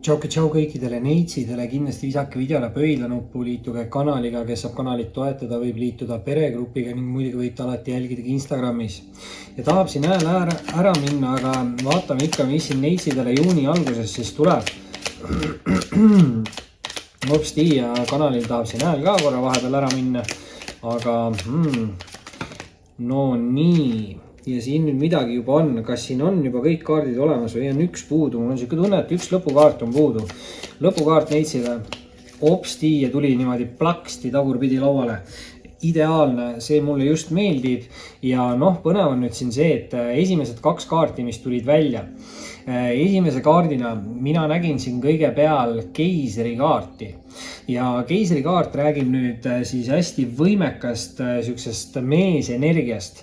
Tšau kõikidele neitsidele, kindlasti visake videole pöidlanuppu, liituge kanaliga, kes saab kanalit toetada, võib liituda peregrupiga ning muidugi võite alati jälgida Instagramis. Ja tahab siin hääl ära minna, aga vaatame ikka, mis siin neitsidele juuni alguses siis tuleb. Hopsti ja kanalil tahab siin hääl ka korra vahepeal ära minna, aga no nii. Ja siin nüüd midagi juba on, kas siin on juba kõik kaardid olemas või on üks puudu, mul on siuke tunne, et üks lõpukaart on puudu. Lõpukaart neitsile, hopsti ja tuli niimoodi plaksti tagurpidi lauale. Ideaalne, see mulle just meeldib ja põnev on nüüd siin see, et esimesed 2 kaarti, mis tulid välja. Esimese kaardina mina nägin siin kõige peal keisri kaarti ja keisri kaart räägib nüüd siis hästi võimekast siuksest meesenergiast.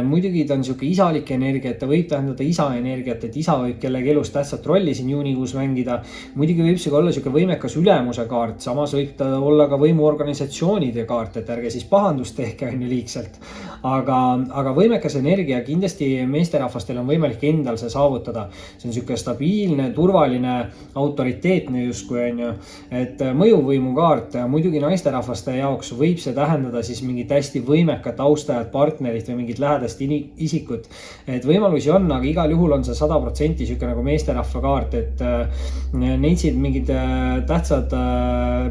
Muidugi ta on siuke isalik energia, et ta võib tähendada isa energiat, et isa võib kellegi elus tähtsat rolli siin juunikuus mängida. Muidugi võib see olla siuke võimekas ülemuse kaart, samas võib ta olla ka võimuorganisatsioonide kaart, et ärge siis pahandust tehke liigselt. Aga võimekas energia kindlasti meesterahvastel on võimalik endal see saavutada. See on siuke stabiilne, turvaline, autoriteetne justkui on ju, et mõjuvõimu kaart. Muidugi naisterahvaste jaoks võib see tähendada siis mingit hästi võimekat austajat, partnerit või mingit lähedast isikut. Et võimalusi on, aga igal juhul on see 100% siuke nagu meesterahva kaart, et neitsid mingid tähtsad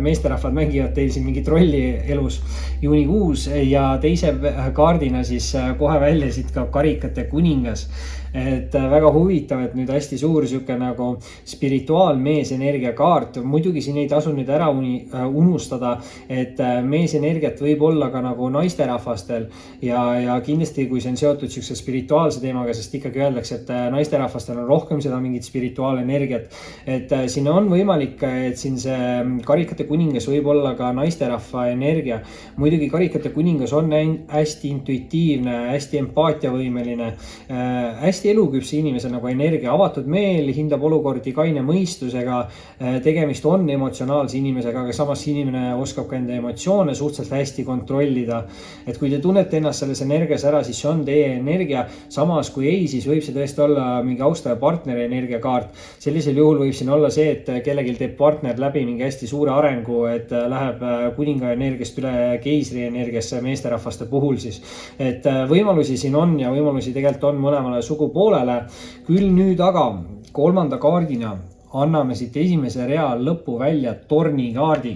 meesterahvad mängivad teil siin mingit rolli elus juunikuus ja teise kaardina siis kohe välja siit ka karikate kuningas. Et väga huvitav, et nüüd hästi suur siuke nagu spirituaalmeesenergia kaart. Muidugi siin ei tasu nüüd ära unustada, et meesenergiat võib olla ka nagu naisterahvastel ja kindlasti kui see on seotud siukse spirituaalse teemaga, sest ikkagi öeldakse, et naisterahvastel on rohkem seda mingit spirituaalenergiat. Et siin on võimalik, et siin see karikate kuningas võib olla ka naisterahva energia. Muidugi karikate kuningas on hästi intuitiivne, hästi empaatiavõimeline, hästi eluküpse inimese nagu energia, avatud meel, hindab olukordi kaine mõistusega, tegemist on emotsionaalse inimesega, aga samas inimene oskab ka enda emotsioone suhteliselt hästi kontrollida. Et kui te tunnete ennast selles energias ära, siis see on teie energia, samas kui ei, siis võib see tõesti olla mingi austaja partneri energiakaart. Sellisel juhul võib siin olla see, et kellelgi teeb partner läbi mingi hästi suure arengu, et läheb kuninga energiast üle keisri energiasse meesterahvaste puhul siis. Et võimalusi siin on ja võimalusi tegelikult on mõlemale sugu poolele. Küll nüüd aga 3. kaardina anname siit esimese rea lõppu välja torni kaardi.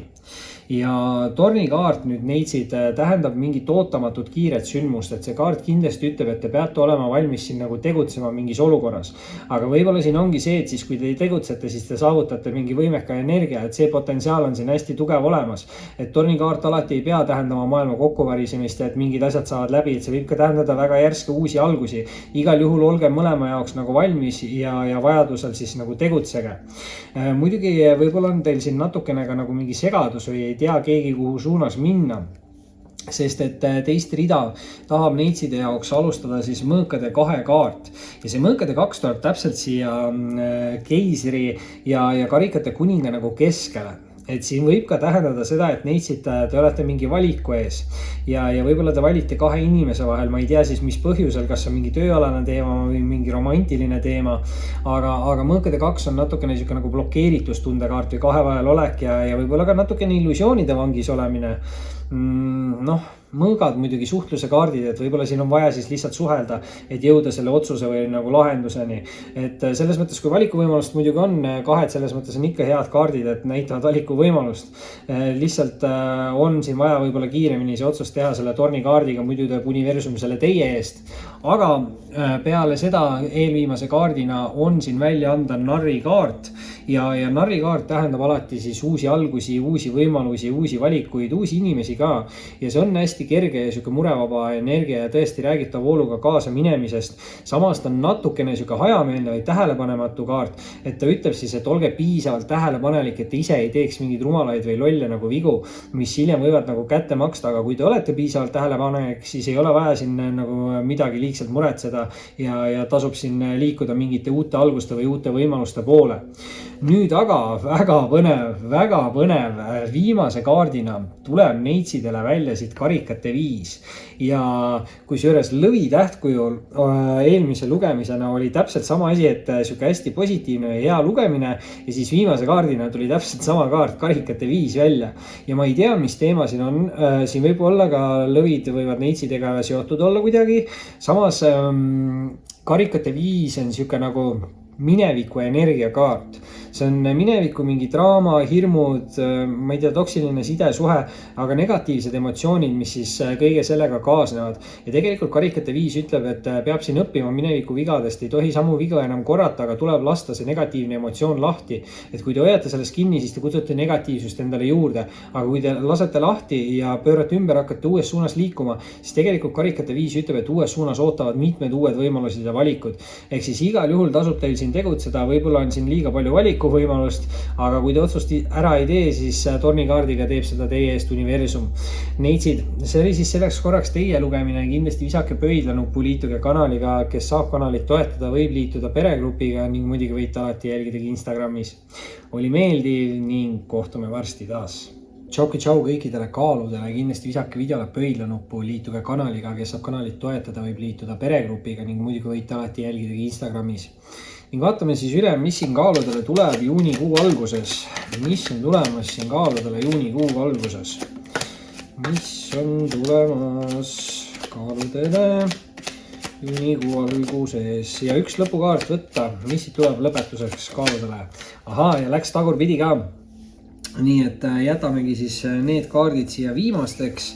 ja tornikaart nüüd neitsid tähendab mingit ootamatut kiiret sündmust, et see kaart kindlasti ütleb, et te peate olema valmis siin nagu tegutsema mingis olukorras. Aga võib-olla siin ongi see, et siis kui te tegutsete, siis te saavutate mingi võimeka energia, et see potentsiaal on siin hästi tugev olemas. Et tornikaart alati ei pea tähendama maailma kokkuvarisemist, et mingid asjad saavad läbi, et see võib ka tähendada väga järske uusi algusi. Igal juhul olge mõlema jaoks nagu valmis ja vajadusel siis nagu tegutsege. Muidugi võib-olla on teil siin natukene ka nagu mingi segadus või ei tea keegi kuhu suunas minna. Sest et teist rida tahab neitside jaoks alustada siis mõõkade 2 kaart. Ja see mõõkade 2 tuleb täpselt siia keisri ja karikate kuninga nagu keskele. Et siin võib ka tähendada seda, et neitsid te olete mingi valiku ees ja võib-olla te valite 2 inimese vahel, ma ei tea siis mis põhjusel, kas on mingi tööalane teema või mingi romantiline teema, aga mõõkade 2 on natukene niisugune nagu blokeeritustunde-kaart või 2 vahel olek ja võib-olla ka natukene illusioonide vangis olemine. Mõõgad muidugi suhtluse kaardid, et võib-olla siin on vaja siis lihtsalt suhelda, et jõuda selle otsuse või nagu lahenduseni. Et selles mõttes, kui valikuvõimalust muidugi on, 2 selles mõttes on ikka head kaardid, et näitavad valikuvõimalust. Lihtsalt on siin vaja võib-olla kiiremini see otsus teha selle tornikaardiga, muidu teeb universum selle teie eest. Aga peale seda eelviimase kaardina on siin välja anda narrikaart ja narrikaart tähendab alati siis uusi algusi, uusi võimalusi, uusi valikuid, uusi inimesi ka. Ja see on hästi kerge ja siuke murevaba energia ja tõesti räägitav vooluga kaasa minemisest. Samas ta on natukene siuke hajameelne või tähelepanematu kaart, et ta ütleb siis, et olge piisavalt tähelepanelik, et ise ei teeks mingeid rumalaid või lolle nagu vigu, mis hiljem võivad nagu kätte maksta, aga kui te olete piisavalt tähelepanelik, siis ei ole vaja siin nagu midagi liigselt muretseda ja tasub siin liikuda mingite uute alguste või uute võimaluste poole. Nüüd aga väga põnev viimase kaardina tuleb neitsidele välja siit karikate 5 ja kusjuures lõvi tähtkujul eelmise lugemisena oli täpselt sama asi, et siuke hästi positiivne ja hea lugemine ja siis viimase kaardina tuli täpselt sama kaart karikate 5 välja ja ma ei tea, mis teema siin on, siin võib olla ka lõvid võivad neitsidega seotud olla kuidagi, samas karikate 5 on siuke nagu mineviku energiakaart. See on mineviku mingi draama, hirmud, ma ei tea, toksiline sidesuhe, aga negatiivsed emotsioonid, mis siis kõige sellega kaasnevad. Ja tegelikult karikate 5 ütleb, et peab siin õppima mineviku vigadest, ei tohi samu viga enam korrata, aga tuleb lasta see negatiivne emotsioon lahti. Et kui te hoiate sellest kinni, siis te kutsute negatiivsust endale juurde. Aga kui te lasete lahti ja pöörate ümber, hakkate uues suunas liikuma, siis tegelikult karikate 5 ütleb, et uues suunas ootavad mitmed uued võimalused ja valikud. Ehk siis igal juhul tasub teil siin tegutseda, võib-olla on siin liiga palju valikuvõimalust, aga kui te otsust ära ei tee, siis tornikaardiga teeb seda teie eest universum. Neitsid, see oli siis selleks korraks teie lugemine, kindlasti visake pöidlanuppu, liituge kanaliga, kes saab kanalit toetada, võib liituda peregrupiga ning muidugi võite alati jälgida Instagramis. Oli meeldiv ning kohtume varsti taas. Tšau kõikidele kaaludele, kindlasti visake videole pöidlanuppu, liituge kanaliga, kes saab kanalit toetada, võib liituda peregrupiga ning muidugi võite alati jälgida Instagramis. Ning vaatame siis üle, mis siin kaaludele tuleb juunikuu alguses. Mis on tulemas siin kaaludele juunikuu alguses? Mis on tulemas kaaludele juunikuu alguses? Ja üks lõpukaart võtta, mis siit tuleb lõpetuseks kaaludele? Ahaa, ja läks tagurpidi ka. Nii et jätamegi siis need kaardid siia viimasteks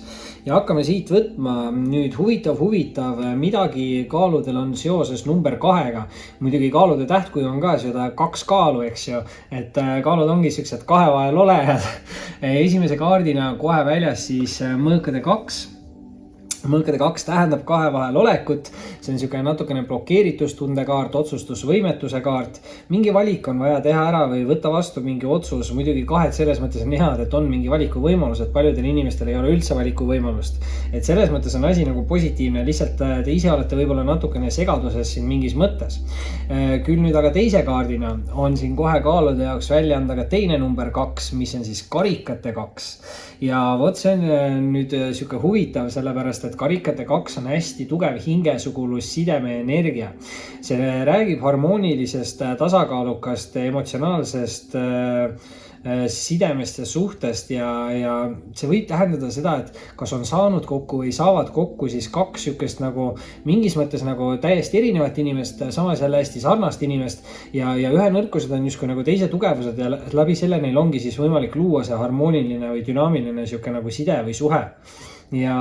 ja hakkame siit võtma nüüd huvitav, midagi kaaludel on seoses number 2-ga. Muidugi kaalude tähtkuju on ka seda 2 kaalu, eks ju, et kaalud ongi sellised 2 vahel olejad. Esimese kaardina kohe väljas siis mõõkade 2. Mõõkade 2 tähendab 2 vahel olekut, see on niisugune natukene blokeeritustunde kaart, otsustusvõimetuse kaart. Mingi valik on vaja teha ära või võtta vastu mingi otsus, muidugi 2 selles mõttes on head, et on mingi valikuvõimalus, et paljudel inimestel ei ole üldse valikuvõimalust. Et selles mõttes on asi nagu positiivne, lihtsalt te ise olete võib-olla natukene segaduses siin mingis mõttes. Küll nüüd aga teise kaardina on siin kohe kaalude jaoks välja anda ka teine number 2, mis on siis karikate 2. Ja vot see on nüüd siuke huvitav, sellepärast, et karikate 2 on hästi tugev hingesugulus sideme energia. See räägib harmoonilisest, tasakaalukast, emotsionaalsest sidemest ja suhtest ja see võib tähendada seda, et kas on saanud kokku või saavad kokku siis kaks sükest nagu mingis mõttes nagu täiesti erinevat inimest, samas jälle hästi sarnast inimest ja ühe nõrkused on justkui nagu teise tugevused ja läbi selle neil ongi siis võimalik luua see harmooniline või dünaamiline sihuke nagu side või suhe. Ja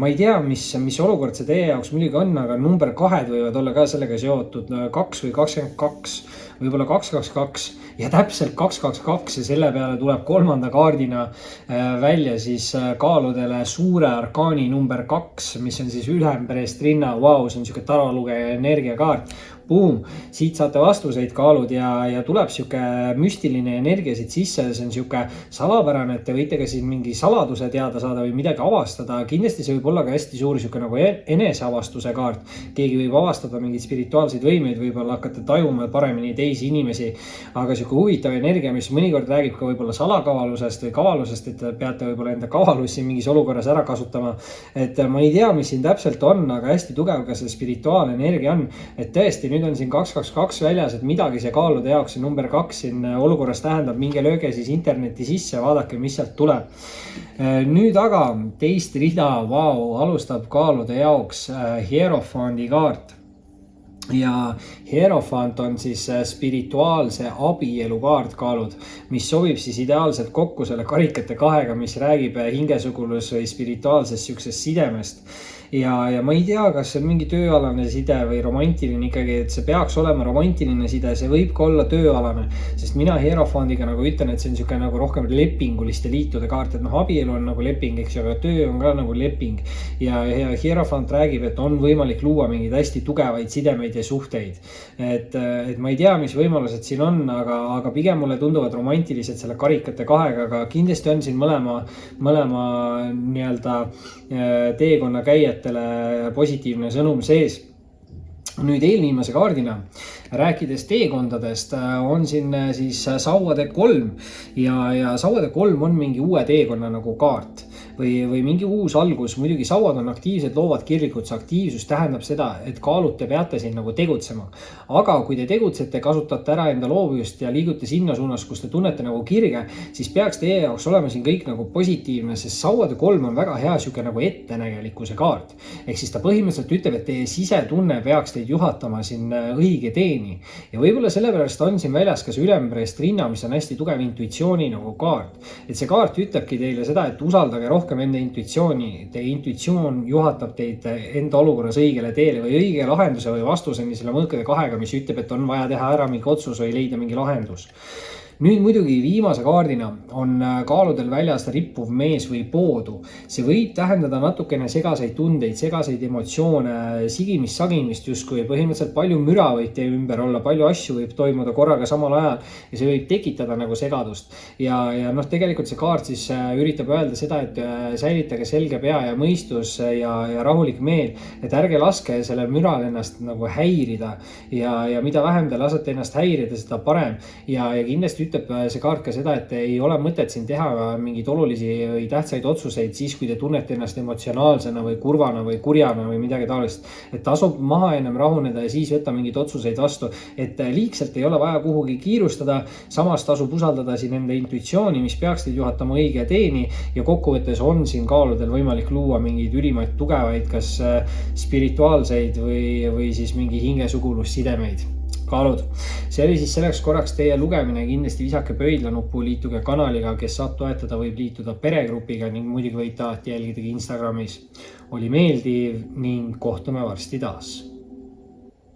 ma ei tea, mis olukord see teie jaoks muidugi on, aga number 2 võivad olla ka sellega seotud 2 või 22, võib-olla 222 ja täpselt 222 ja selle peale tuleb kolmanda kaardina välja siis kaaludele suure arkaani number 2, mis on siis ülemperest rinna. Vau, see on siuke taralugeja energiakaart. Boom, siit saate vastuseid kaalud ja tuleb siuke müstiline energia siit sisse. See on siuke salapärane, et te võite ka siin mingi saladuse teada saada või midagi avastada. Kindlasti see võib olla ka hästi suur siuke nagu eneseavastuse kaart. Keegi võib avastada mingeid spirituaalseid võimeid, võib-olla hakkate tajuma paremini teisi inimesi, aga siuke huvitav energia, mis mõnikord räägib ka võib-olla salakavalusest või kavalusest, et peate võib-olla enda kavalusi mingis olukorras ära kasutama. Et ma ei tea, mis siin täpselt on, aga hästi tugev ka see spirituaalne energia on, et tõesti nüüd on siin 222 väljas, et midagi see kaalude jaoks ja number 2 siin olukorras tähendab, minge lööge siis interneti sisse, vaadake, mis sealt tuleb. Nüüd aga teist rida, vau, alustab kaalude jaoks Hierofanti kaart. Ja Hierophant on siis spirituaalse abielu kaart kaalud, mis sobib siis ideaalselt kokku selle karikate 2-ga, mis räägib hingesugulus või spirituaalsest siuksest sidemest. Ja ma ei tea, kas see on mingi tööalane side või romantiline ikkagi, et see peaks olema romantiline side, see võib ka olla tööalane, sest mina Hierophantiga nagu ütlen, et see on siuke nagu rohkem lepinguliste liitude kaart, et abielu on nagu leping, eks ju, aga töö on ka nagu leping ja Hierophant räägib, et on võimalik luua mingeid hästi tugevaid sidemeid ja suhteid. Et ma ei tea, mis võimalused siin on, aga pigem mulle tunduvad romantilised selle karikate 2-ga, aga kindlasti on siin mõlema nii-öelda teekonna käijad positiivne sõnum sees. Nüüd eelviimase kaardina, rääkides teekondadest, on siin siis sauade 3 ja sauade 3 on mingi uue teekonna nagu kaart või mingi uus algus. Muidugi sauad on aktiivsed, loovad kirglikud, see aktiivsus tähendab seda, et kaalud te peate siin nagu tegutsema. Aga kui te tegutsete, kasutate ära enda loovust ja liigute sinna suunas, kus te tunnete nagu kirge, siis peaks teie jaoks olema siin kõik nagu positiivne, sest sauade 3 on väga hea siuke nagu ettenägelikkuse kaart. Ehk siis ta põhimõtteliselt ütleb, et teie sisetunne peaks teid juhatama siin õige teeni. Ja võib-olla sellepärast on siin väljas ka see ülemperest rinna, mis on hästi tugev intuitsiooni nagu kaart. Et see kaart ütlebki teile seda, et usaldage rohkem enda intuitsiooni. Teie intuitsioon juhatab teid enda olukorras õigele teele või õige lahenduse või vastuseni selle mõõkade 2-ga, mis ütleb, et on vaja teha ära mingi otsus või leida mingi lahendus. Nüüd muidugi viimase kaardina on kaaludel väljas rippuv mees või poodu. See võib tähendada natukene segaseid tundeid, segaseid emotsioone, sigimist-sagimist justkui, põhimõtteliselt palju müra võib teie ümber olla, palju asju võib toimuda korraga samal ajal ja see võib tekitada nagu segadust. Ja tegelikult see kaart siis üritab öelda seda, et säilitage selge pea ja mõistus ja rahulik meel, et ärge laske sellel müral ennast nagu häirida ja mida vähem te lasete ennast häirida, seda parem ja kindlasti ütleb see kaart ka seda, et ei ole mõtet siin teha mingeid olulisi või tähtsaid otsuseid siis, kui te tunnete ennast emotsionaalsena või kurvana või kurjana või midagi taolist. Et tasub maha ennem rahuneda ja siis võtta mingeid otsuseid vastu. Et liigselt ei ole vaja kuhugi kiirustada, samas tasub usaldada siin enda intuitsiooni, mis peaks teid juhatama õige teeni ja kokkuvõttes on siin kaaludel võimalik luua mingeid ülimaid tugevaid, kas spirituaalseid või siis mingi hingesugulussidemeid. Kaalud. See oli siis selleks korraks teie lugemine, kindlasti visake pöidlanuppu, liituge kanaliga, kes saab toetada, võib liituda peregrupiga ning muidugi võite alati jälgida Instagramis. Oli meeldiv ning kohtume varsti taas.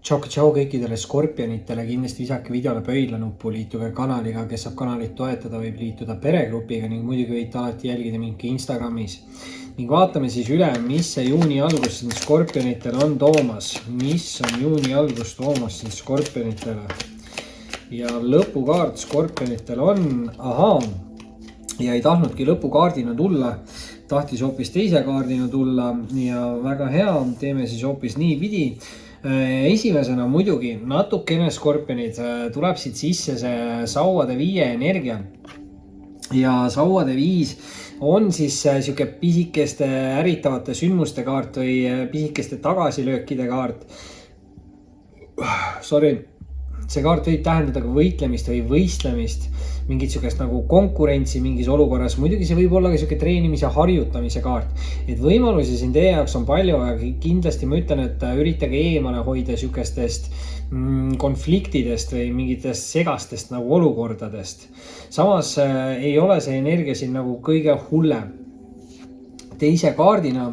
Tšau kõikidele skorpionitele, kindlasti visake videole pöidlanuppu, liituge kanaliga, kes saab kanalit toetada, võib liituda peregrupiga ning muidugi võite alati jälgida mind Instagramis. Ning vaatame siis üle, mis see juuni algus siin skorpionitel on toomas. Mis on juuni algus toomas siin skorpionitele? Ja lõpukaart skorpionitel on, ja ei tahtnudki lõpukaardina tulla, tahtis hoopis teise kaardina tulla ja väga hea, teeme siis hoopis nii pidi. Esimesena muidugi natukene skorpionid, tuleb siit sisse see sauade 5 energia ja sauade 5 on siis siuke pisikeste äritavate sündmuste kaart või pisikeste tagasilöökide kaart. See kaart võib tähendada ka võitlemist või võistlemist mingit sihukest nagu konkurentsi mingis olukorras. Muidugi see võib olla ka sihuke treenimise, harjutamise kaart. Et võimalusi siin teie jaoks on palju, aga kindlasti ma ütlen, et üritage eemale hoida sihukestest konfliktidest või mingitest segastest nagu olukordadest. Samas ei ole see energia siin nagu kõige hullem. Teise kaardina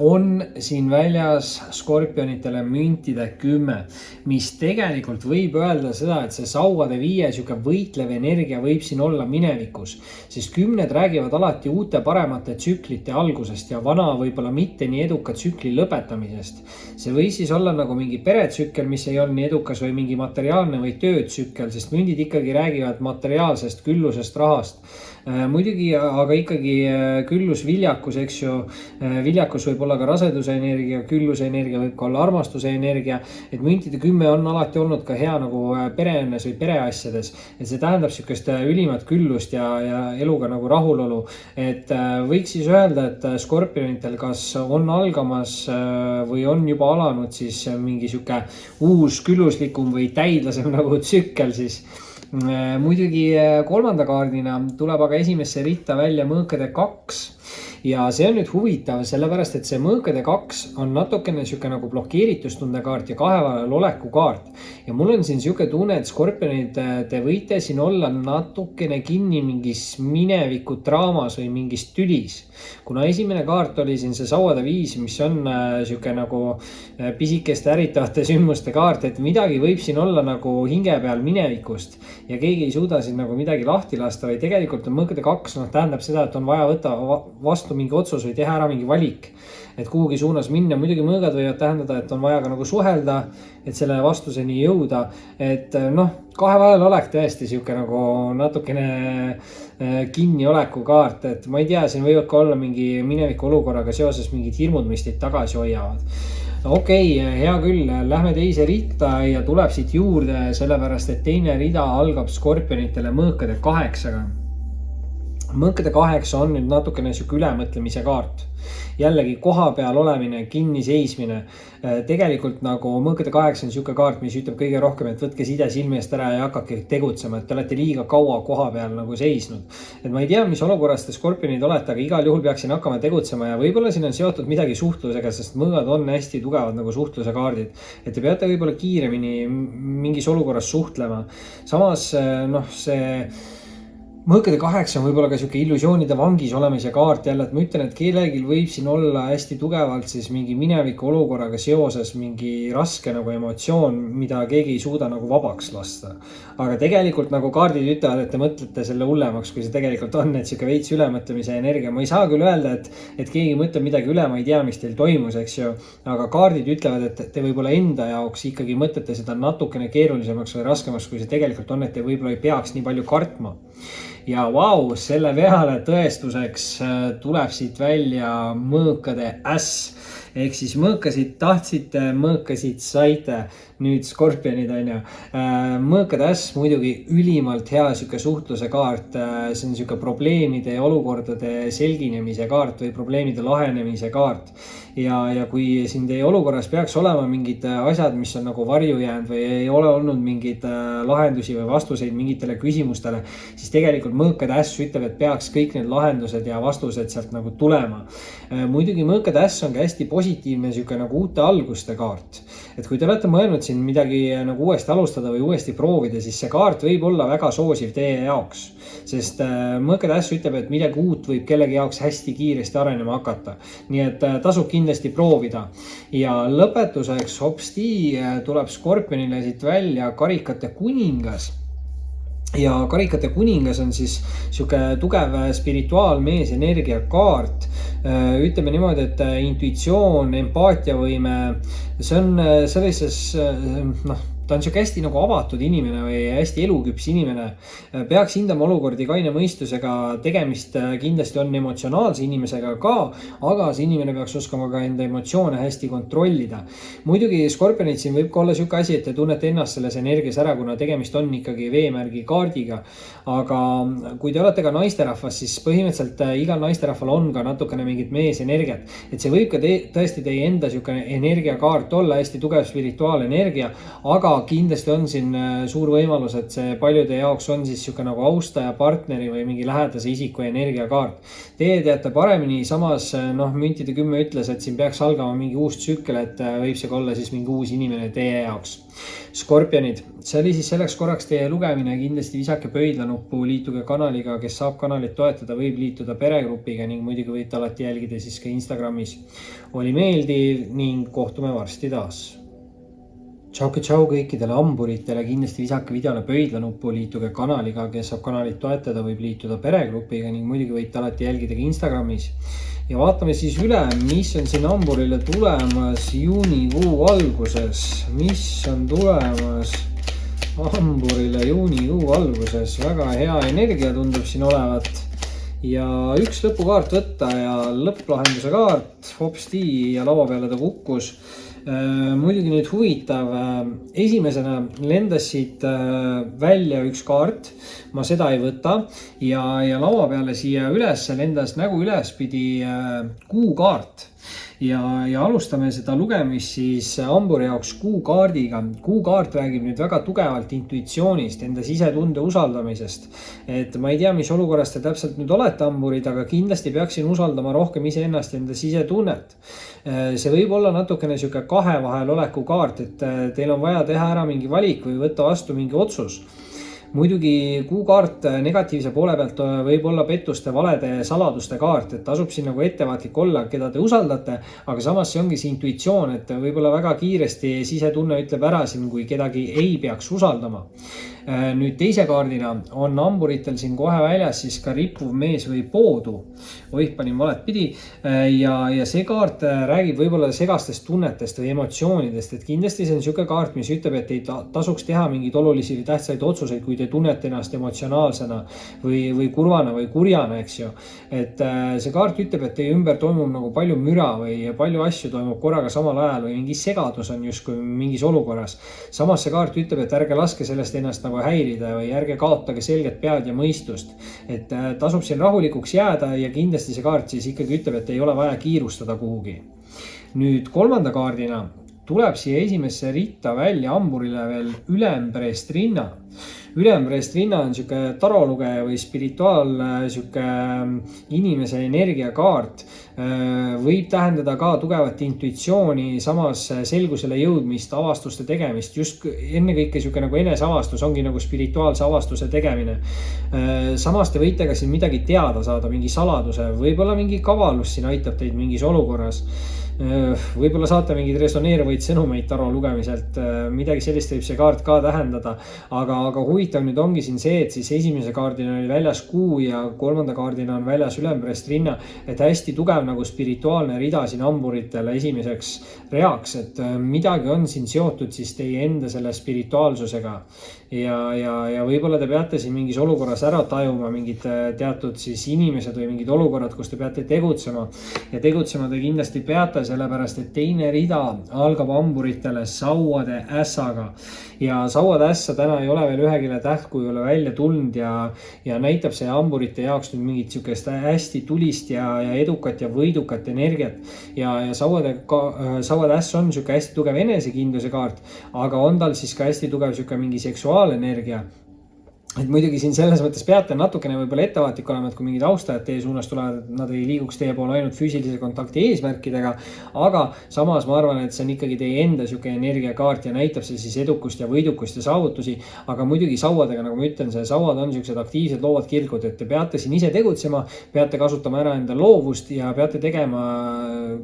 on siin väljas skorpionitele müntide 10, mis tegelikult võib öelda seda, et see sauade 5 sihuke võitlev energia võib siin olla minevikus, sest 10 räägivad alati uute paremate tsüklite algusest ja vana võib-olla mitte nii eduka tsükli lõpetamisest. See või siis olla nagu mingi peretsükkel, mis ei olnud nii edukas, või mingi materiaalne või töötsükkel, sest mündid ikkagi räägivad materiaalsest küllusest, rahast. Muidugi, aga ikkagi küllus, viljakus, eks ju, viljakus võib olla ka raseduse energia, külluse energia võib ka olla armastuse energia, et müntide 10 on alati olnud ka hea nagu pereõnnes või pereasjades, et see tähendab sihukest ülimat küllust ja eluga nagu rahulolu, et võiks siis öelda, et skorpionitel kas on algamas või on juba alanud siis mingi sihuke uus külluslikum või täidlasem nagu tsükkel siis. Muidugi kolmanda kaardina tuleb aga esimesse ritta välja mõõkade 2 ja see on nüüd huvitav, sellepärast et see mõõkade 2 on natukene sihuke nagu blokeeritustunde kaart ja kahevalel oleku kaart. Ja mul on siin sihuke tunne, et skorpionid, te võite siin olla natukene kinni mingis mineviku draamas või mingis tülis. Kuna esimene kaart oli siin see sauade 5, mis on sihuke nagu pisikeste ärritavate sündmuste kaart, et midagi võib siin olla nagu hinge peal minevikust ja keegi ei suuda siin nagu midagi lahti lasta, või tegelikult on mõõkade 2, tähendab seda, et on vaja võtta vastu mingi otsus või teha ära mingi valik, et kuhugi suunas minna. Muidugi mõõgad võivad tähendada, et on vaja ka nagu suhelda, et selle vastuseni jõuda, et kahe vahel olek tõesti sihuke nagu natukene kinnioleku kaart, et ma ei tea, siin võivad ka olla mingi mineviku olukorraga seoses mingid hirmud, mis teid tagasi hoiavad. Okei, hea küll, lähme teise ritta ja tuleb siit juurde, sellepärast et teine rida algab skorpionitele mõõkade 8-ga. Mõõkade 8 on nüüd natukene sihuke ülemõtlemise kaart. Jällegi koha peal olemine, kinni seismine. Tegelikult nagu mõõkade 8 on sihuke kaart, mis ütleb kõige rohkem, et võtke side silmi eest ära ja hakake tegutsema, et te olete liiga kaua koha peal nagu seisnud. Et ma ei tea, mis olukorras te skorpionid olete, aga igal juhul peaksin hakkama tegutsema ja võib-olla siin on seotud midagi suhtlusega, sest mõõgad on hästi tugevad nagu suhtluse kaardid. Et te peate võib-olla kiiremini mingis olukorras suhtlema. Samas see mõõkade 8 on võib-olla ka sihuke illusioonide vangis olemise kaart jälle, et ma ütlen, et kellelgi võib siin olla hästi tugevalt siis mingi mineviku olukorraga seoses mingi raske nagu emotsioon, mida keegi ei suuda nagu vabaks lasta. Aga tegelikult nagu kaardid ütlevad, et te mõtlete selle hullemaks, kui see tegelikult on, et sihuke veits ülemõtlemise energia. Ma ei saa küll öelda, et keegi mõtleb midagi üle, ma ei tea, mis teil toimus, eks ju. Aga kaardid ütlevad, et te võib-olla enda jaoks ikkagi mõtlete seda natukene keerulisemaks või raskemaks, kui see tegelikult on, et te võib-olla ei peaks nii palju kartma. Ja vau, selle peale tõestuseks tuleb siit välja mõõkade äss. Ehk siis mõõkasid tahtsite, mõõkasid saite, nüüd skorpionid on ju. Mõõkade äss muidugi ülimalt hea sihuke suhtluse kaart. See on sihuke probleemide ja olukordade selginemise kaart või probleemide lahenemise kaart. Ja kui siin teie olukorras peaks olema mingid asjad, mis on nagu varju jäänud või ei ole olnud mingeid lahendusi või vastuseid mingitele küsimustele, siis tegelikult mõõkade äss ütleb, et peaks kõik need lahendused ja vastused sealt nagu tulema. Muidugi mõõkade äss on ka hästi positiivne sihuke nagu uute alguste kaart. Et kui te olete mõelnud siin midagi nagu uuesti alustada või uuesti proovida, siis see kaart võib olla väga soosiv teie jaoks. Sest mõõkade äss ütleb, et midagi uut võib kellegi jaoks hästi kiiresti arenema hakata. Nii et tasub kindlasti proovida. Ja lõpetuseks hopsti tuleb skorpionile siit välja karikate kuningas. Ja karikate kuningas on siis sihuke tugev spirituaalmees energia kaart. Ütleme niimoodi, et intuitsioon, empaatiavõime, see on sellises, ta on sihuke hästi nagu avatud inimene või hästi eluküps inimene. Peaks hindama olukordi kaine mõistusega, tegemist kindlasti on emotsionaalse inimesega ka, aga see inimene peaks oskama ka enda emotsioone hästi kontrollida. Muidugi skorpionid siin võib ka olla sihuke asi, et te tunnete ennast selles energias ära, kuna tegemist on ikkagi veemärgi kaardiga. Aga kui te olete ka naisterahvas, siis põhimõtteliselt igal naisterahval on ka natukene mingit meesenergiat. Et see võib ka tõesti teie enda sihuke energiakaart olla, hästi tugev spirituaalenergia, aga kindlasti on siin suur võimalus, et see paljude jaoks on siis siuke nagu austaja, partneri või mingi lähedase isiku energiakaart. Teie teate paremini, samas müntide 10 ütles, et siin peaks algama mingi uus tsükkel, et võib see olla siis mingi uus inimene teie jaoks. Skorpionid, see oli siis selleks korraks teie lugemine, kindlasti visake pöidlanuppu, liituge kanaliga, kes saab kanalit toetada, võib liituda peregrupiga ning muidugi võite alati jälgida siis ka Instagramis. Oli meeldiv ning kohtume varsti taas. Tšau kõikidele hamburitele, kindlasti visake videole pöidlanuppu, liituge kanaliga, kes saab kanalit toetada, võib liituda peregrupiga ning muidugi võite alati jälgida ka Instagramis. Ja vaatame siis üle, mis on siin hamburile tulemas juunikuu alguses. Mis on tulemas hamburile juunikuu alguses? Väga hea energia tundub siin olevat. Ja üks lõpukaart võtta ja lõpplahenduse kaart, hopsti, ja laua peale ta kukkus. Muidugi nüüd huvitav, esimesena lendas siit välja üks kaart, ma seda ei võta ja laua peale siia üles lendas nägu ülespidi kuukaart. Ja alustame seda lugemist siis hamburi jaoks kuukaardiga. Kuukaart räägib nüüd väga tugevalt intuitsioonist, enda sisetunde usaldamisest. Et ma ei tea, mis olukorras te täpselt nüüd olete hamburid, aga kindlasti peaksin usaldama rohkem iseennast ja enda sisetunnet. See võib olla natukene siuke kahe vahel oleku kaart, et teil on vaja teha ära mingi valik või võtta vastu mingi otsus. Muidugi kuukaart negatiivse poole pealt võib olla pettuste, valede, saladuste kaart, et tasub siin nagu ettevaatlik olla, keda te usaldate, aga samas see ongi see intuitsioon, et võib-olla väga kiiresti sisetunne ütleb ära siin, kui kedagi ei peaks usaldama. Nüüd teise kaardina on hamburitel siin kohe väljas siis ka rippuv mees või poodu. Oih, panin valet pidi. Ja see kaart räägib võib-olla segastest tunnetest või emotsioonidest, et kindlasti see on siuke kaart, mis ütleb, et ei tasuks teha mingeid olulisi või tähtsaid otsuseid, kui te tunnete ennast emotsionaalsena või kurvana või kurjana, eks ju. Et see kaart ütleb, et teie ümber toimub nagu palju müra või palju asju toimub korraga samal ajal või mingi segadus on justkui mingis olukorras. Samas see kaart ütleb, et ärge laske sellest ennast nagu häirida või ärge kaotage selget pead ja mõistust. Et tasub siin rahulikuks jääda ja kindlasti see kaart siis ikkagi ütleb, et ei ole vaja kiirustada kuhugi. Nüüd kolmanda kaardina tuleb siia esimesse ritta välja hamburile veel ülempreest rinna. Ülempreest rinna on siuke tarolugeja või spirituaal siuke inimese energiakaart. Võib tähendada ka tugevat intuitsiooni, samas selgusele jõudmist, avastuste tegemist, just ennekõike siuke nagu eneseavastus ongi nagu spirituaalse avastuse tegemine. Samas te võite ka siin midagi teada saada, mingi saladuse, võib-olla mingi kavalus siin aitab teid mingis olukorras. Võib-olla saate mingeid resoneeruvaid sõnumeid taro lugemiselt, midagi sellist võib see kaart ka tähendada, aga huvitav nüüd ongi siin see, et siis esimese kaardina oli väljas kuu ja kolmanda kaardina on väljas ülempreest rinna, et hästi tugev nagu spirituaalne rida siin hamburitele esimeseks reaks, et midagi on siin seotud siis teie enda selle spirituaalsusega ja võib-olla te peate siin mingis olukorras ära tajuma mingid teatud siis inimesed või mingid olukorrad, kus te peate tegutsema ja tegutsema te kindlasti peate, sellepärast et teine rida algab hamburitele sauade ässaga ja sauade ässa täna ei ole veel ühegile tähtkujule välja tulnud ja näitab see hamburite jaoks nüüd mingit siukest hästi tulist ja edukat ja võidukat energiat ja sauade äss on siuke hästi tugev enesekindluse kaart, aga on tal siis ka hästi tugev siuke mingi seksuaalenergia. Et muidugi siin selles mõttes peate natukene võib-olla ettevaatlik olema, et kui mingid austajad teie suunas tulevad, nad ei liiguks teie poole ainult füüsilise kontakti eesmärkidega, aga samas ma arvan, et see on ikkagi teie enda siuke energiakaart ja näitab see siis edukust ja võidukust ja saavutusi, aga muidugi sauadega, nagu ma ütlen, see sauad on siuksed aktiivsed loovad kirgud, et te peate siin ise tegutsema, peate kasutama ära enda loovust ja peate tegema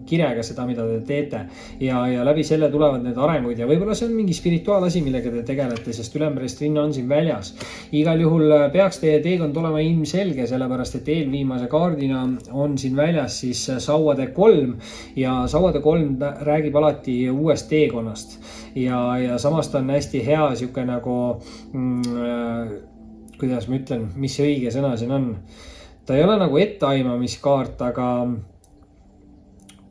kirega seda, mida te teete ja läbi selle tulevad need arengud ja võib-olla see on mingi spirituaalasi, millega te tegelete, sest ülempreest rinna on siin väljas. Igal juhul peaks teie teekond olema ilmselge, sellepärast et eelviimase kaardina on siin väljas siis sauade 3 ja sauade 3 räägib alati uuest teekonnast ja samas ta on hästi hea siuke nagu, kuidas ma ütlen, mis see õige sõna siin on. Ta ei ole nagu etteaimamiskaart, aga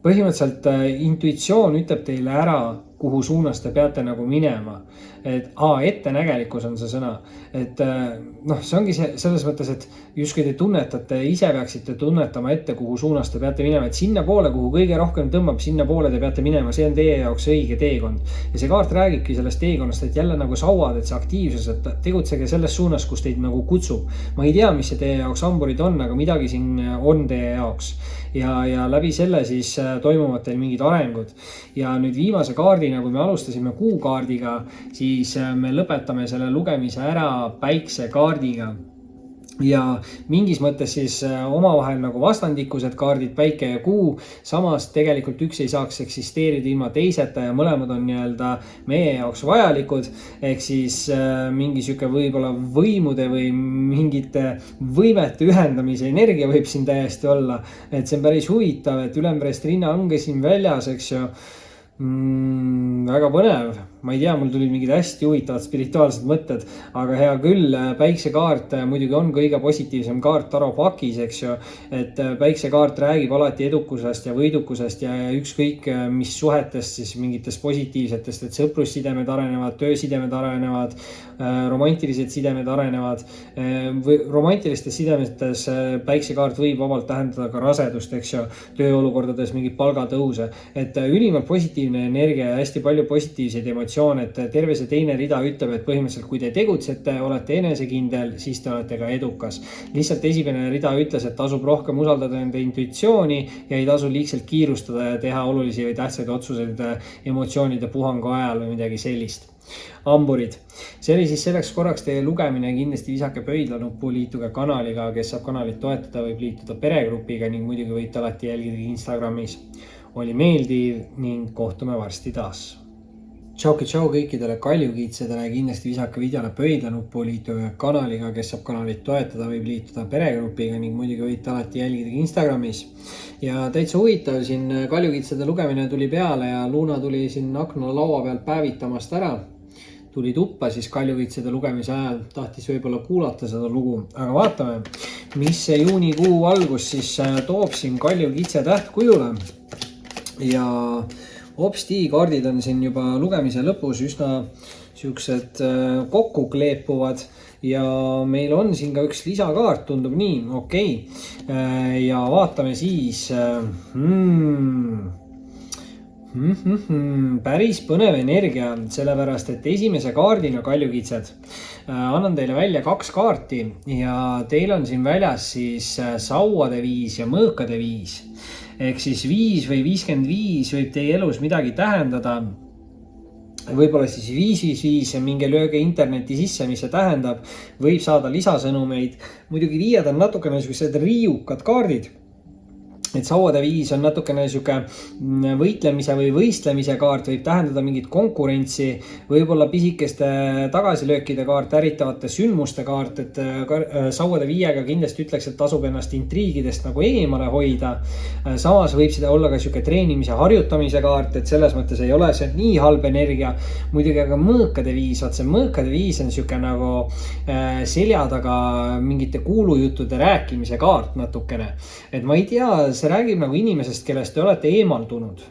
põhimõtteliselt intuitsioon ütleb teile ära, kuhu suunas te peate nagu minema. Ettenägelikkus on see sõna. See ongi selles mõttes, et justkui te tunnetate, ise peaksite tunnetama ette, kuhu suunas te peate minema, et sinna poole, kuhu kõige rohkem tõmbab, sinna poole te peate minema, see on teie jaoks õige teekond. Ja see kaart räägibki sellest teekonnast, et jälle nagu sauad, et see aktiivsus, et tegutsege selles suunas, kus teid nagu kutsub. Ma ei tea, mis see teie jaoks hamburid on, aga midagi siin on teie jaoks. Ja läbi selle siis toimuvad teil mingid arengud. Ja nüüd viimase kaardina, kui me alustasime kuukaardiga, siis me lõpetame selle lugemise ära päiksekaardiga. Ja mingis mõttes siis omavahel nagu vastandikused kaardid, päike ja kuu, samas tegelikult üks ei saaks eksisteerida ilma teiseta ja mõlemad on nii-öelda meie jaoks vajalikud, ehk siis mingi siuke võib-olla võimude või mingite võimete ühendamise energia võib siin täiesti olla, et see on päris huvitav, et ülemperest rinna ongi siin väljas, eks ju. Väga põnev, ma ei tea, mul tulid mingid hästi huvitavad spirituaalsed mõtted, aga hea küll, päiksekaart muidugi on kõige positiivsem kaart tarotpakis, eks ju, et päiksekaart räägib alati edukusest ja võidukusest ja ükskõik mis suhetest siis mingitest positiivsetest, et sõprussidemed arenevad, töösidemed arenevad, romantilised sidemed arenevad. Romantilistes sidemetes päiksekaart võib vabalt tähendada ka rasedust, eks ju, tööolukordades mingit palgatõuse, et ülimalt positiivne energia ja hästi palju positiivseid emotsioone, et terve see teine rida ütleb, et põhimõtteliselt kui te tegutsete, olete enesekindel, siis te olete ka edukas. Lihtsalt esimene rida ütles, et tasub rohkem usaldada enda intuitsiooni ja ei tasu liigselt kiirustada ja teha olulisi või tähtsaid otsuseid emotsioonide puhangu ajal või midagi sellist. Hamburid. See oli siis selleks korraks teie lugemine, kindlasti visake pöidlanuppu, liituge kanaliga, kes saab kanalit toetada, võib liituda peregrupiga ning muidugi võite alati jälgida Instagramis. Oli meeldiv ning kohtume varsti taas. Tšau kõikidele kaljukiitsedele, kindlasti visake videole pöidlanuppu, liituge kanaliga, kes saab kanalit toetada, võib liituda peregrupiga ning muidugi võite alati jälgida Instagramis. Ja täitsa huvitav, siin kaljukiitsede lugemine tuli peale ja Luna tuli siin akna laua peal päevitamast ära. Tuli tuppa siis kaljukiitsede lugemise ajal, tahtis võib-olla kuulata seda lugu, aga vaatame, mis see juunikuu algus siis toob siin kaljukiitse tähtkujule. Ja hopsti, kaardid on siin juba lugemise lõpus üsna siuksed kokku kleepuvad ja meil on siin ka üks lisakaart, tundub nii, okei. Ja vaatame siis, päris põnev energia, sellepärast et esimese kaardina kaljukiitsed annan teile välja 2 kaarti ja teil on siin väljas siis sauade 5 ja mõõkade 5. Ehk siis 5 või 55 võib teie elus midagi tähendada. Võib-olla siis 555, minge lööge interneti sisse, mis see tähendab, võib saada lisasõnumeid. Muidugi 5 on natukene sellised riiukad kaardid. Et sauade 5 on natukene siuke võitlemise või võistlemise kaart, võib tähendada mingit konkurentsi, võib-olla pisikeste tagasilöökide kaart, äritavate sündmuste kaart, et sauade 5-ga kindlasti ütleks, et tasub ennast intriigidest nagu eemale hoida. Samas võib seda olla ka siuke treenimise, harjutamise kaart, et selles mõttes ei ole see nii halb energia. Muidugi aga mõõkade 5, vaat see mõõkade 5 on siuke nagu selja taga mingite kuulujuttude rääkimise kaart natukene. Et ma ei tea, see räägib nagu inimesest, kellest te olete eemaldunud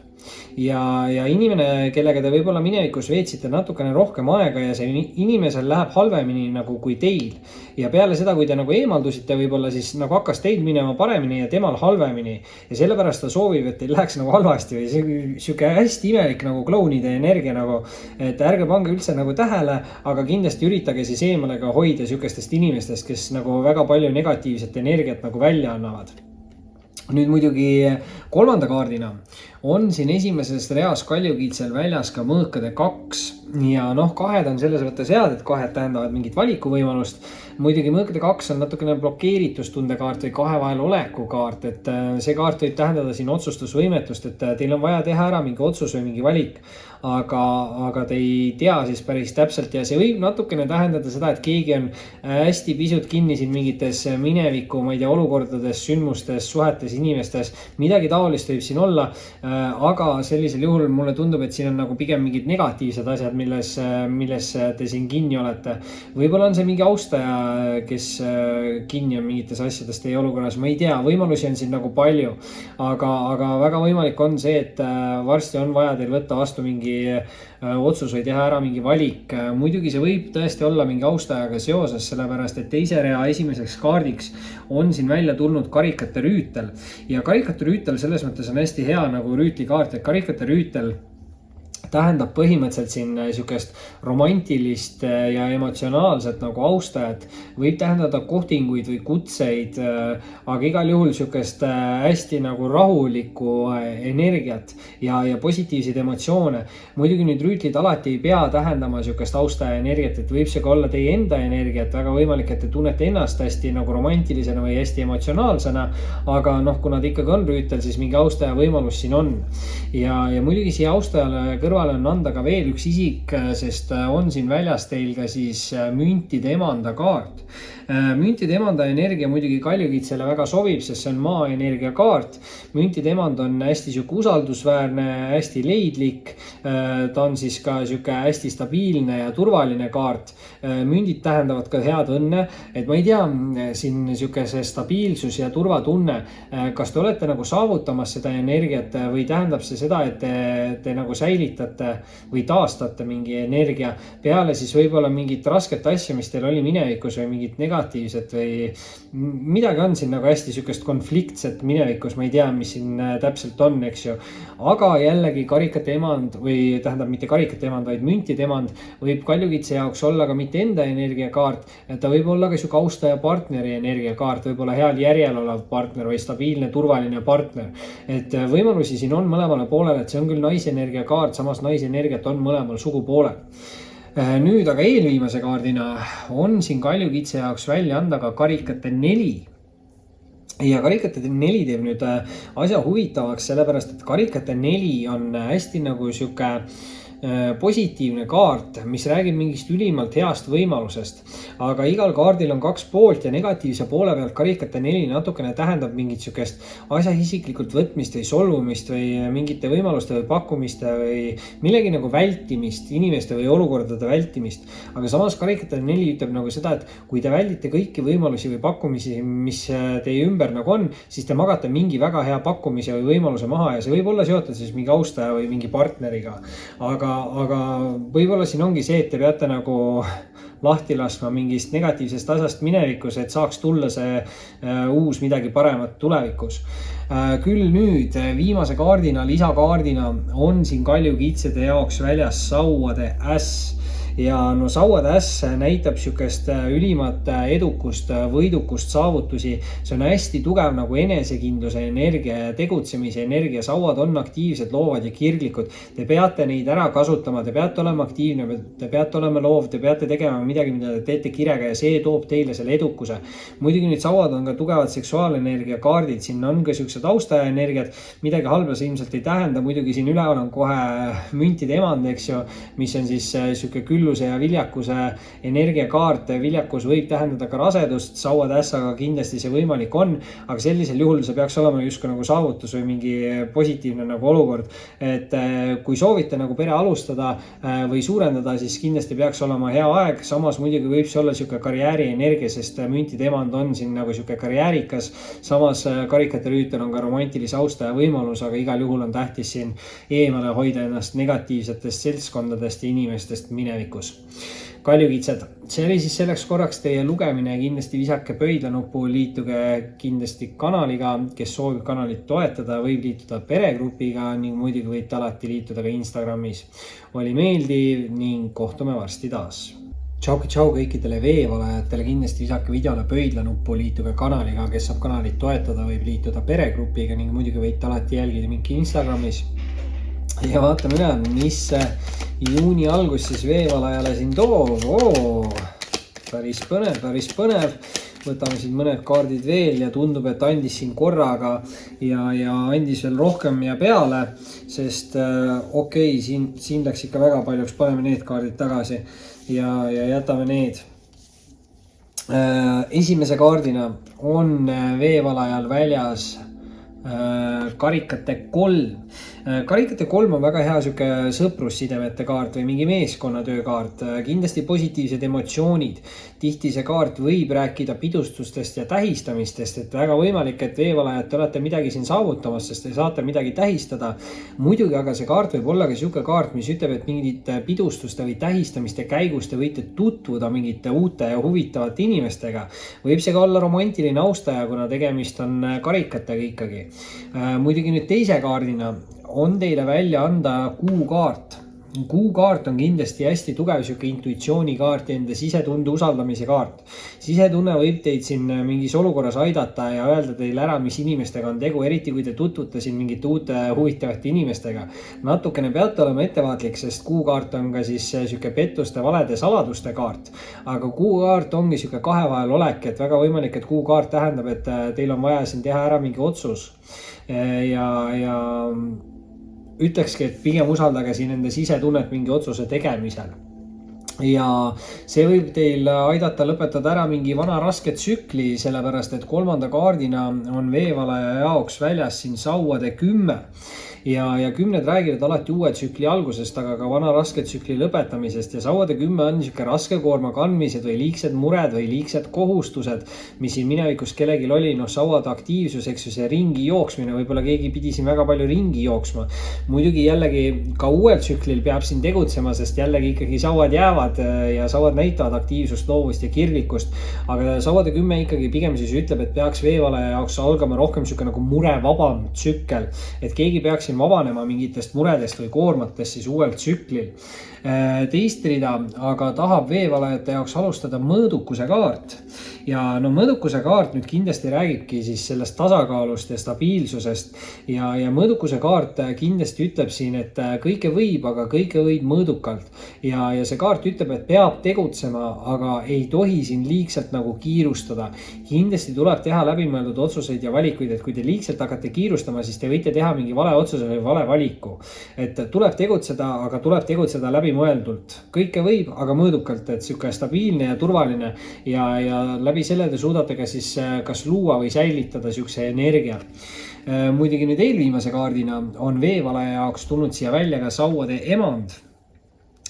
ja inimene, kellega te võib-olla minevikus veetsite natukene rohkem aega ja see inimesel läheb halvemini nagu kui teil. Ja peale seda, kui te nagu eemaldusite, võib-olla siis nagu hakkas teil minema paremini ja temal halvemini ja sellepärast ta soovib, et teil läheks nagu halvasti või siuke hästi imelik nagu klounide energia nagu, et ärge pange üldse nagu tähele, aga kindlasti üritage siis eemale ka hoida siukestest inimestest, kes nagu väga palju negatiivset energiat nagu välja annavad. Nüüd muidugi 3. kaardina on siin esimeses reas kaljukiitsel väljas ka mõõkade 2 ja 2 on selles mõttes head, et 2 tähendavad mingit valikuvõimalust. Muidugi mõõkade 2 on natukene blokeeritustunde kaart või 2 vahel oleku kaart, et see kaart võib tähendada siin otsustusvõimetust, et teil on vaja teha ära mingi otsus või mingi valik, aga te ei tea siis päris täpselt ja see võib natukene tähendada seda, et keegi on hästi pisut kinni siin mingites mineviku, ma ei tea, olukordades, sündmustes, suhetes, inimestes, midagi taolist võib siin olla. aga sellisel juhul mulle tundub, et siin on nagu pigem mingid negatiivsed asjad, milles te siin kinni olete. Võib-olla on see mingi austaja, kes kinni on mingites asjades teie olukorras, ma ei tea, võimalusi on siin nagu palju, aga väga võimalik on see, et varsti on vaja teil võtta vastu mingi otsus või teha ära mingi valik. Muidugi see võib tõesti olla mingi austajaga seoses, sellepärast et teise rea esimeseks kaardiks on siin välja tulnud karikate rüütel ja karikate rüütel selles mõttes on hästi hea nagu rüütlikaart, et karikate rüütel tähendab põhimõtteliselt siin niisugust romantilist ja emotsionaalset nagu austajat, võib tähendada kohtinguid või kutseid, aga igal juhul niisugust hästi nagu rahulikku energiat ja positiivseid emotsioone. Muidugi nüüd rüütlid alati ei pea tähendama niisugust austaja energiat, et võib see ka olla teie enda energiat, väga võimalik, et te tunnete ennast hästi nagu romantilisena või hästi emotsionaalsena, aga noh, kuna ta ikkagi on rüütel, siis mingi austaja võimalus siin on. Ja muidugi siia austajale kõrval on anda ka veel üks isik, sest on siin väljas teil ka siis müntide emanda kaart. Müntide emanda energia muidugi kaljukitsele väga sobib, sest see on maa energia kaart. Müntide emand on hästi siuke usaldusväärne, hästi leidlik. Ta on siis ka siuke hästi stabiilne ja turvaline kaart. Mündid tähendavad ka head õnne, et ma ei tea, siin siuke see stabiilsus ja turvatunne, kas te olete nagu saavutamas seda energiat või tähendab see seda, et te nagu säilitate või taastate mingi energia peale siis võib-olla mingit rasket asja, mis teil oli minevikus või mingit negatiivset või midagi on siin nagu hästi siukest konfliktset minevikus, ma ei tea, mis siin täpselt on, eks ju. Aga jällegi karikate emand või tähendab mitte karikate emand, vaid müntide emand võib kaljukitse jaoks olla ka mitte enda energiakaart, et ta võib olla ka siuke austaja partneri energiakaart, võib-olla heal järjel olev partner või stabiilne, turvaline partner. Et võimalusi siin on mõlemale poolele, et see on küll naisenergia kaart, samas naisenergiat on mõlemal sugupoolel. Nüüd aga eelviimase kaardina on siin kaljukitse jaoks välja anda ka karikate 4. Ja karikate 4 teeb nüüd asja huvitavaks, sellepärast et karikate 4 on hästi nagu siuke positiivne kaart, mis räägib mingist ülimalt heast võimalusest, aga igal kaardil on 2 poolt ja negatiivse poole pealt karikate 4 natukene tähendab mingit siukest asja isiklikult võtmist või solvumist või mingite võimaluste või pakkumiste või millegi nagu vältimist, inimeste või olukordade vältimist. Aga samas karikate 4 ütleb nagu seda, et kui te väldite kõiki võimalusi või pakkumisi, mis teie ümber nagu on, siis te magate mingi väga hea pakkumise või võimaluse maha ja see võib olla seotud siis mingi austaja või mingi partneriga. Aga võib-olla siin ongi see, et te peate nagu lahti laskma mingist negatiivsest asjast minevikus, et saaks tulla see uus midagi paremat tulevikus. Küll nüüd viimase kaardina, lisakaardina on siin kaljukitsede jaoks väljas sauade äss. Ja no sauade äss näitab siukest ülimat edukust, võidukust, saavutusi. See on hästi tugev nagu enesekindluse energia ja tegutsemise energia. Sauad on aktiivsed, loovad ja kirglikud. Te peate neid ära kasutama, te peate olema aktiivne, te peate olema loov, te peate tegema midagi, mida te teete kirega ja see toob teile selle edukuse. Muidugi nüüd sauad on ka tugevad seksuaalenergia kaardid, siin on ka siuksed austaja energiat, midagi halba see ilmselt ei tähenda. Muidugi siin üleval on kohe müntide emand, eks ju, mis on siis siuke külluse ja viljakuse energiakaart. Viljakus võib tähendada ka rasedust, sauade ässaga kindlasti see võimalik on, aga sellisel juhul see peaks olema justkui nagu saavutus või mingi positiivne nagu olukord. Et kui soovite nagu pere alustada või suurendada, siis kindlasti peaks olema hea aeg. Samas muidugi võib see olla siuke karjääri energia, sest müntide emand on siin nagu siuke karjäärikas. Samas karikate rüütel on ka romantilise austaja võimalus, aga igal juhul on tähtis siin eemale hoida ennast negatiivsetest seltskondadest ja inimestest minevikus. Kaljukitsed, see oli siis selleks korraks teie lugemine, kindlasti visake pöidlanupu, liituge kindlasti kanaliga, kes soovib kanalit toetada, võib liituda peregrupiga ning muidugi võite alati liituda ka Instagramis. Oli meeldiv ning kohtume varsti taas. Tšau kõikidele veevalajatele, kindlasti visake videole pöidlanuppu, liituge kanaliga, kes saab kanalit toetada, võib liituda peregrupiga ning muidugi võite alati jälgida mingi Instagramis. Ja vaatame üle, mis juuni algus siis veevalajale siin toob. Päris põnev. Võtame siin mõned kaardid veel ja tundub, et andis siin korraga ja andis veel rohkem ja peale, sest okei, siin läks ikka väga paljuks, paneme need kaardid tagasi ja jätame need. Esimese kaardina on veevalajal väljas karikate 3. Karikate 3 on väga hea sihuke sõprussidemete kaart või mingi meeskonnatöö kaart. Kindlasti positiivsed emotsioonid. Tihti see kaart võib rääkida pidustustest ja tähistamistest, et väga võimalik, et veevalajad te olete midagi siin saavutamas, sest te saate midagi tähistada. Muidugi aga see kaart võib olla ka sihuke kaart, mis ütleb, et mingite pidustuste või tähistamiste käigus te võite tutvuda mingite uute ja huvitavate inimestega. Võib see ka olla romantiline austaja, kuna tegemist on karikatega ikkagi. Muidugi nüüd teise kaardina on teile välja anda kuukaart. Kuukaart on kindlasti hästi tugev sihuke intuitsioonikaart ja enda sisetunde usaldamise kaart. Sisetunne võib teid siin mingis olukorras aidata ja öelda teile ära, mis inimestega on tegu, eriti kui te tutvute siin mingite uute huvitavate inimestega. Natukene peate olema ettevaatlik, sest kuukaart on ka siis sihuke pettuste, valede, saladuste kaart. Aga kuukaart ongi sihuke kahe vahel olek, et väga võimalik, et kuukaart tähendab, et teil on vaja siin teha ära mingi otsus. Ja ütlekski, et pigem usaldage siin enda sisetunnet mingi otsuse tegemisel. Ja see võib teil aidata lõpetada ära mingi vana raske tsükli, sellepärast et kolmanda kaardina on veevalaja jaoks väljas siin sauade 10. Ja 10 räägivad alati uue tsükli algusest, aga ka vana raske tsükli lõpetamisest. Ja sauade 10 on niisugune raske koorma kandmised või liigsed mured või liigsed kohustused, mis siin minevikus kellelgi oli. Sauade aktiivsus, eks ju, see ringi jooksmine, võib-olla keegi pidi siin väga palju ringi jooksma. Muidugi jällegi ka uuel tsüklil peab siin tegutsema, sest jällegi ikkagi sauad jäävad ja sauad näitavad aktiivsust, loovust ja kirglikust. Aga sauade 10 ikkagi pigem siis ütleb, et peaks veevalaja jaoks algama rohkem niisugune nagu murevabam tsükkel, et keegi peaks vabanema mingitest muredest või koormatest siis uuel tsüklil. Teist rida aga tahab veevalajate jaoks alustada mõõdukuse kaart. Ja mõõdukuse kaart nüüd kindlasti räägibki siis sellest tasakaalust ja stabiilsusest. Ja mõõdukuse kaart kindlasti ütleb siin, et kõike võib, aga kõike võib mõõdukalt. Ja see kaart ütleb, et peab tegutsema, aga ei tohi siin liigselt nagu kiirustada. Kindlasti tuleb teha läbimõeldud otsuseid ja valikuid, et kui te liigselt hakkate kiirustama, siis te võite teha mingi vale otsuse või vale valiku. Et tuleb tegutseda, aga tuleb tegutseda läbimõeldult. Kõike võib, aga mõõdukalt, et sihuke stabiilne ja turvaline ja läbi selle te suudate ka siis kas luua või säilitada siukse energia. Muidugi nüüd eelviimase kaardina on veevalaja jaoks tulnud siia välja ka sauade emand.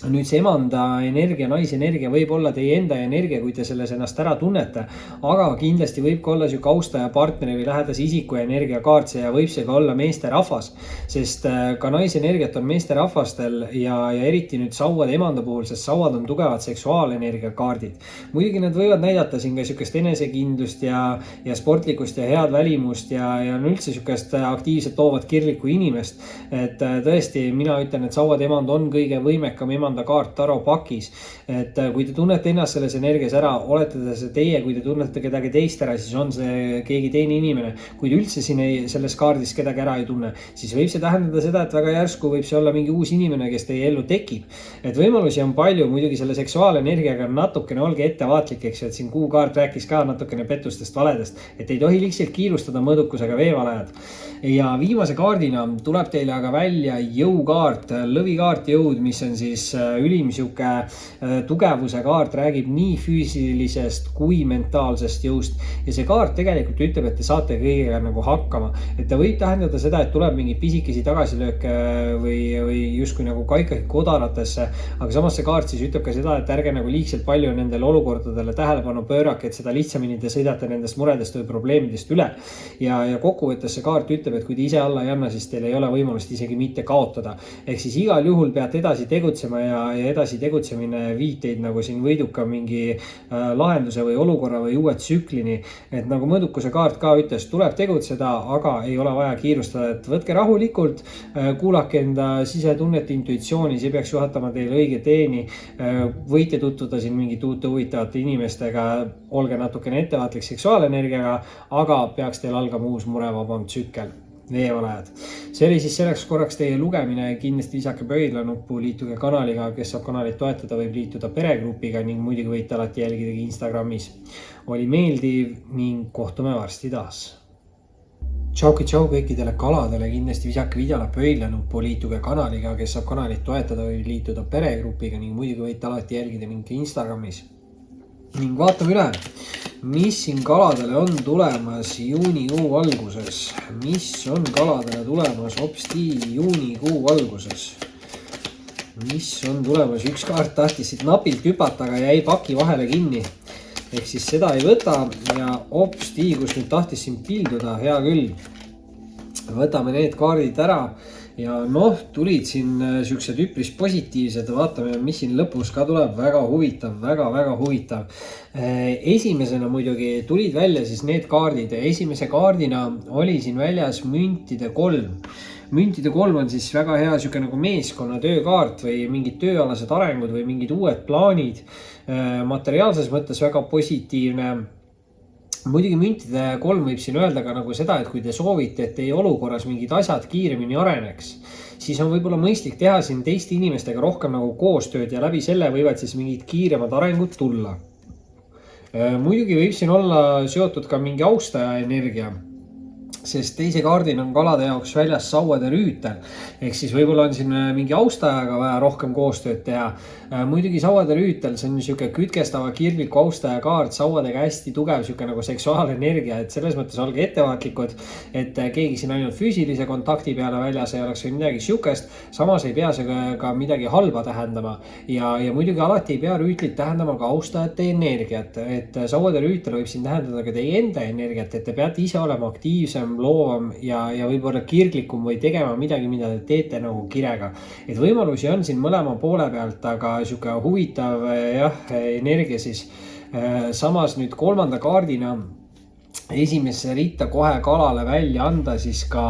Nüüd see emanda energia, naisenergia võib olla teie enda energia, kui te selles ennast ära tunnete, aga kindlasti võib ka olla sihuke austaja partneri või lähedase isiku energia kaart ja võib see ka olla meesterahvas, sest ka naisenergiat on meesterahvastel ja eriti nüüd sauade emanda puhul, sest sauad on tugevad seksuaalenergia kaardid. Muidugi nad võivad näidata siin ka sihukest enesekindlust ja sportlikust ja head välimust ja üldse sihukest aktiivset loovat kirglikku inimest. Et tõesti, mina ütlen, et sauade emand on kõige võimekam emand kaart Taro pakis, et kui te tunnete ennast selles energias ära, olete see teie, kui te tunnete kedagi teist ära, siis on see keegi teine inimene. Kui te üldse siin selles kaardis kedagi ära ei tunne, siis võib see tähendada seda, et väga järsku võib see olla mingi uus inimene, kes teie ellu tekib. Et võimalusi on palju, muidugi selle seksuaalenergiaga natukene olge ettevaatlik, eks ju, et siin kuukaart rääkis ka natukene pettustest, valedest, et ei tohi liigselt kiirustada mõõdukusega veevalajad. Ja viimase kaardina tuleb teile aga välja jõukaart, lõvikaart jõud, mis on siis ülim sihuke tugevuse kaart, räägib nii füüsilisest kui mentaalsest jõust. Ja see kaart tegelikult ütleb, et te saate kõigega nagu hakkama. Et ta võib tähendada seda, et tuleb mingi pisikesi tagasilööke või justkui nagu kaikaid kodaratesse. Aga samas see kaart siis ütleb ka seda, et ärge nagu liigselt palju nendele olukordadele tähelepanu pöörake, et seda lihtsamini te sõidate nendest muredest või probleemidest üle. Ja kokkuvõttes see kaart ütleb, et kui te ise alla ei anna, siis teil ei ole võimalust isegi mitte kaotada. Ehk siis igal juhul peate edasi tegutsema ja edasi tegutsemine viib teid nagu siin võiduka mingi lahenduse või olukorra või uue tsüklini. Et nagu mõõdukuse kaart ka ütles, tuleb tegutseda, aga ei ole vaja kiirustada, et võtke rahulikult, kuulake enda sisetunnet, intuitsiooni, see peaks juhatama teile õige teeni. Võite tutvuda siin mingite uute huvitavate inimestega, olge natukene ettevaatlik seksuaalenergiaga, aga peaks teil algama uus murevabam tsükkel. Veevalajad. See oli siis selleks korraks teie lugemine, kindlasti lisake pöidlanuppu, liituge kanaliga, kes saab kanalit toetada, võib liituda peregrupiga ning muidugi võite alati jälgida Instagramis. Oli meeldiv ning kohtume varsti taas. Tšau kõikidele kaladele, kindlasti visake videole pöidlanuppu, liituge kanaliga, kes saab kanalit toetada, võib liituda peregrupiga ning muidugi võite alati jälgida mind Instagramis. ning vaatame üle, mis siin kaladele on tulemas juunikuu alguses. Mis on kaladele tulemas hopsti juunikuu alguses? Mis on tulemas? Üks kaart tahtis siit napilt hüpata, aga jäi paki vahele kinni. Ehk siis seda ei võta ja hopsti, kus nüüd tahtis siin pilduda, hea küll. Võtame need kaardid ära ja noh, tulid siin siuksed üpris positiivsed, vaatame, mis siin lõpus ka tuleb, väga huvitav, väga huvitav. Esimesena muidugi tulid välja siis need kaardid ja esimese kaardina oli siin väljas müntide 3. Müntide 3 on siis väga hea siuke nagu meeskonna töökaart või mingid tööalased arengud või mingid uued plaanid. Materiaalses mõttes väga positiivne. Muidugi müntide 3 võib siin öelda ka nagu seda, et kui te soovite, et teie olukorras mingid asjad kiiremini areneks, siis on võib-olla mõistlik teha siin teiste inimestega rohkem nagu koostööd ja läbi selle võivad siis mingid kiiremad arengud tulla. Muidugi võib siin olla seotud ka mingi austaja energia, sest teise kaardina on kalade jaoks väljas sauade rüütel. Ehk siis võib-olla on siin mingi austajaga vaja rohkem koostööd teha. Muidugi sauade rüütel, see on niisugune kütkestava kirgliku austaja kaart, sauadega hästi tugev siuke nagu seksuaalenergia, et selles mõttes olge ettevaatlikud, et keegi siin ainult füüsilise kontakti peale väljas ei oleks või midagi siukest. Samas ei pea see ka midagi halba tähendama ja muidugi alati ei pea rüütlit tähendama ka austajate energiat, et sauade rüütel võib siin tähendada ka teie enda energiat, et te peate ise olema aktiivsem, loovam ja võib-olla kirglikum või tegema midagi, mida te teete nagu kirega. Et võimalusi on siin mõlema poole pealt, aga siuke huvitav energia siis. Samas nüüd kolmanda kaardina esimesse ritta kohe kalale välja anda siis ka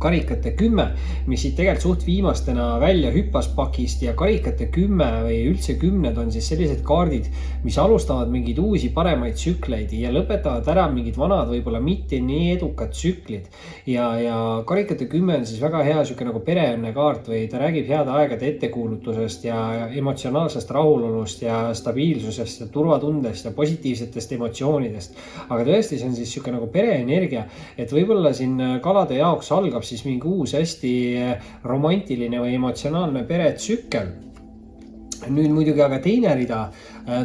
karikate 10, mis siit tegelikult suht viimastena välja hüppas pakist ja karikate 10 või üldse 10 on siis sellised kaardid, mis alustavad mingeid uusi paremaid tsükleid ja lõpetavad ära mingid vanad, võib-olla mitte nii edukad tsüklid. Ja karikate 10 on siis väga hea siuke nagu pereõnne kaart või ta räägib heade aegade ettekuulutusest ja emotsionaalsest rahulolust ja stabiilsusest ja turvatundest ja positiivsetest emotsioonidest. Aga tõesti, see on siis siuke nagu pereenergia, et võib-olla siin kalade jaoks algab siis mingi uus hästi romantiline või emotsionaalne peretsükkel. Nüüd muidugi aga teine rida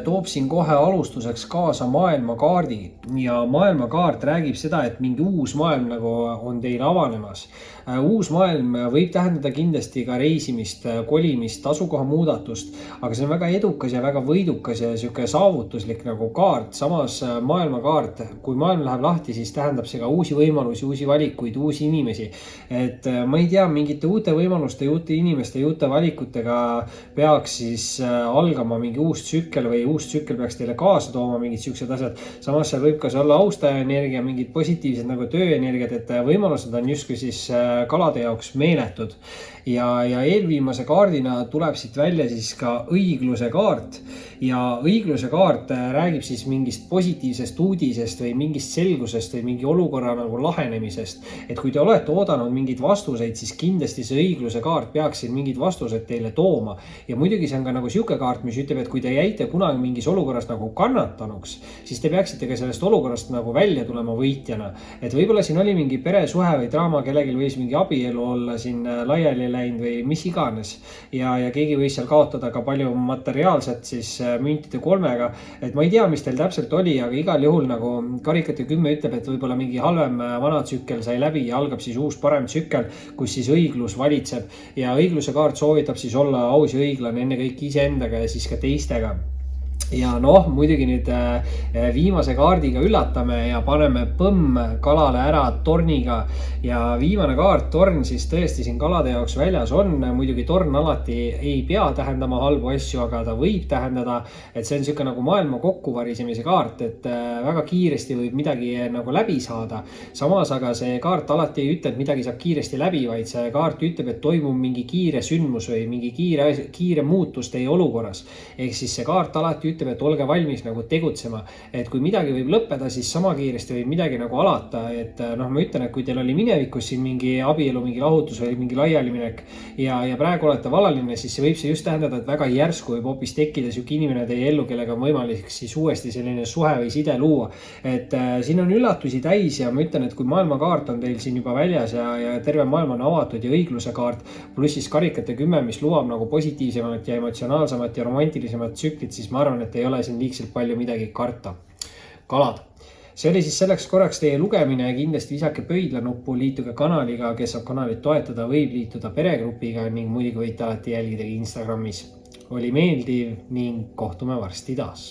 toob siin kohe alustuseks kaasa maailmakaardi ja maailmakaart räägib seda, et mingi uus maailm nagu on teil avanemas. Uus maailm võib tähendada kindlasti ka reisimist, kolimist, asukoha muudatust, aga see on väga edukas ja väga võidukas ja siuke saavutuslik nagu kaart. Samas maailmakaart, kui maailm läheb lahti, siis tähendab see ka uusi võimalusi, uusi valikuid, uusi inimesi. Et ma ei tea, mingite uute võimaluste, uute inimeste, uute valikutega peaks siis algama mingi uus tsükkel või uus tsükkel peaks teile kaasa tooma mingid siuksed asjad. Samas seal võib ka see olla austaja energia, mingid positiivsed nagu tööenergiad, et võimalused on justkui siis kalade jaoks meeletud. Ja eelviimase kaardina tuleb siit välja siis ka õigluse kaart ja õigluse kaart räägib siis mingist positiivsest uudisest või mingist selgusest või mingi olukorra nagu lahenemisest. Et kui te olete oodanud mingeid vastuseid, siis kindlasti see õigluse kaart peaks siin mingid vastused teile tooma. Ja muidugi see on ka nagu siuke kaart, mis ütleb, et kui te jäite kunagi mingis olukorras nagu kannatanuks, siis te peaksite ka sellest olukorrast nagu välja tulema võitjana. Et võib-olla siin oli mingi peresuhe või draama, kellelgi võis mingi abielu olla siin laiali läinud või mis iganes. Ja keegi võis seal kaotada ka palju materiaalset siis müntide 3-ga. Et ma ei tea, mis teil täpselt oli, aga igal juhul nagu karikate 10 ütleb, et võib-olla mingi halvem vana tsükkel sai läbi ja algab siis uus parem tsükkel, kus siis õiglus valitseb. Ja õigluse kaart soovitab siis olla aus ja õiglane enne kõik iseendaga ja siis ka teistega. Ja noh, muidugi nüüd viimase kaardiga üllatame ja paneme põmm kalale ära torniga ja viimane kaart, torn, siis tõesti siin kalade jaoks väljas on. Muidugi torn alati ei pea tähendama halbu asju, aga ta võib tähendada, et see on siuke nagu maailma kokkuvarisemise kaart, et väga kiiresti võib midagi nagu läbi saada. Samas aga see kaart alati ei ütle, et midagi saab kiiresti läbi, vaid see kaart ütleb, et toimub mingi kiire sündmus või mingi kiire muutus teie olukorras. Ehk siis see kaart alati ütleb, et olge valmis nagu tegutsema, et kui midagi võib lõppeda, siis sama kiiresti võib midagi nagu alata, et noh, ma ütlen, et kui teil oli minevikus siin mingi abielu, mingi lahutus või mingi laialiminek ja praegu olete valaline, siis see võib see just tähendada, et väga järsku võib hoopis tekkida siuke inimene teie ellu, kellega on võimalik siis uuesti selline suhe või side luua. Et siin on üllatusi täis ja ma ütlen, et kui maailmakaart on teil siin juba väljas ja terve maailm on avatud ja õigluse kaart, pluss siis karikate 10, mis lubab nagu positiivsemat ja emotsionaalsemat ja romantilisemat tsüklit, siis ma arvan, et et ei ole siin liigselt palju midagi karta. Kalad. See oli siis selleks korraks teie lugemine ja kindlasti visake pöidlanuppu, liituge kanaliga, kes saab kanalit toetada, võib liituda peregrupiga ning muidugi võite alati jälgida Instagramis. Oli meeldiv ning kohtume varsti taas.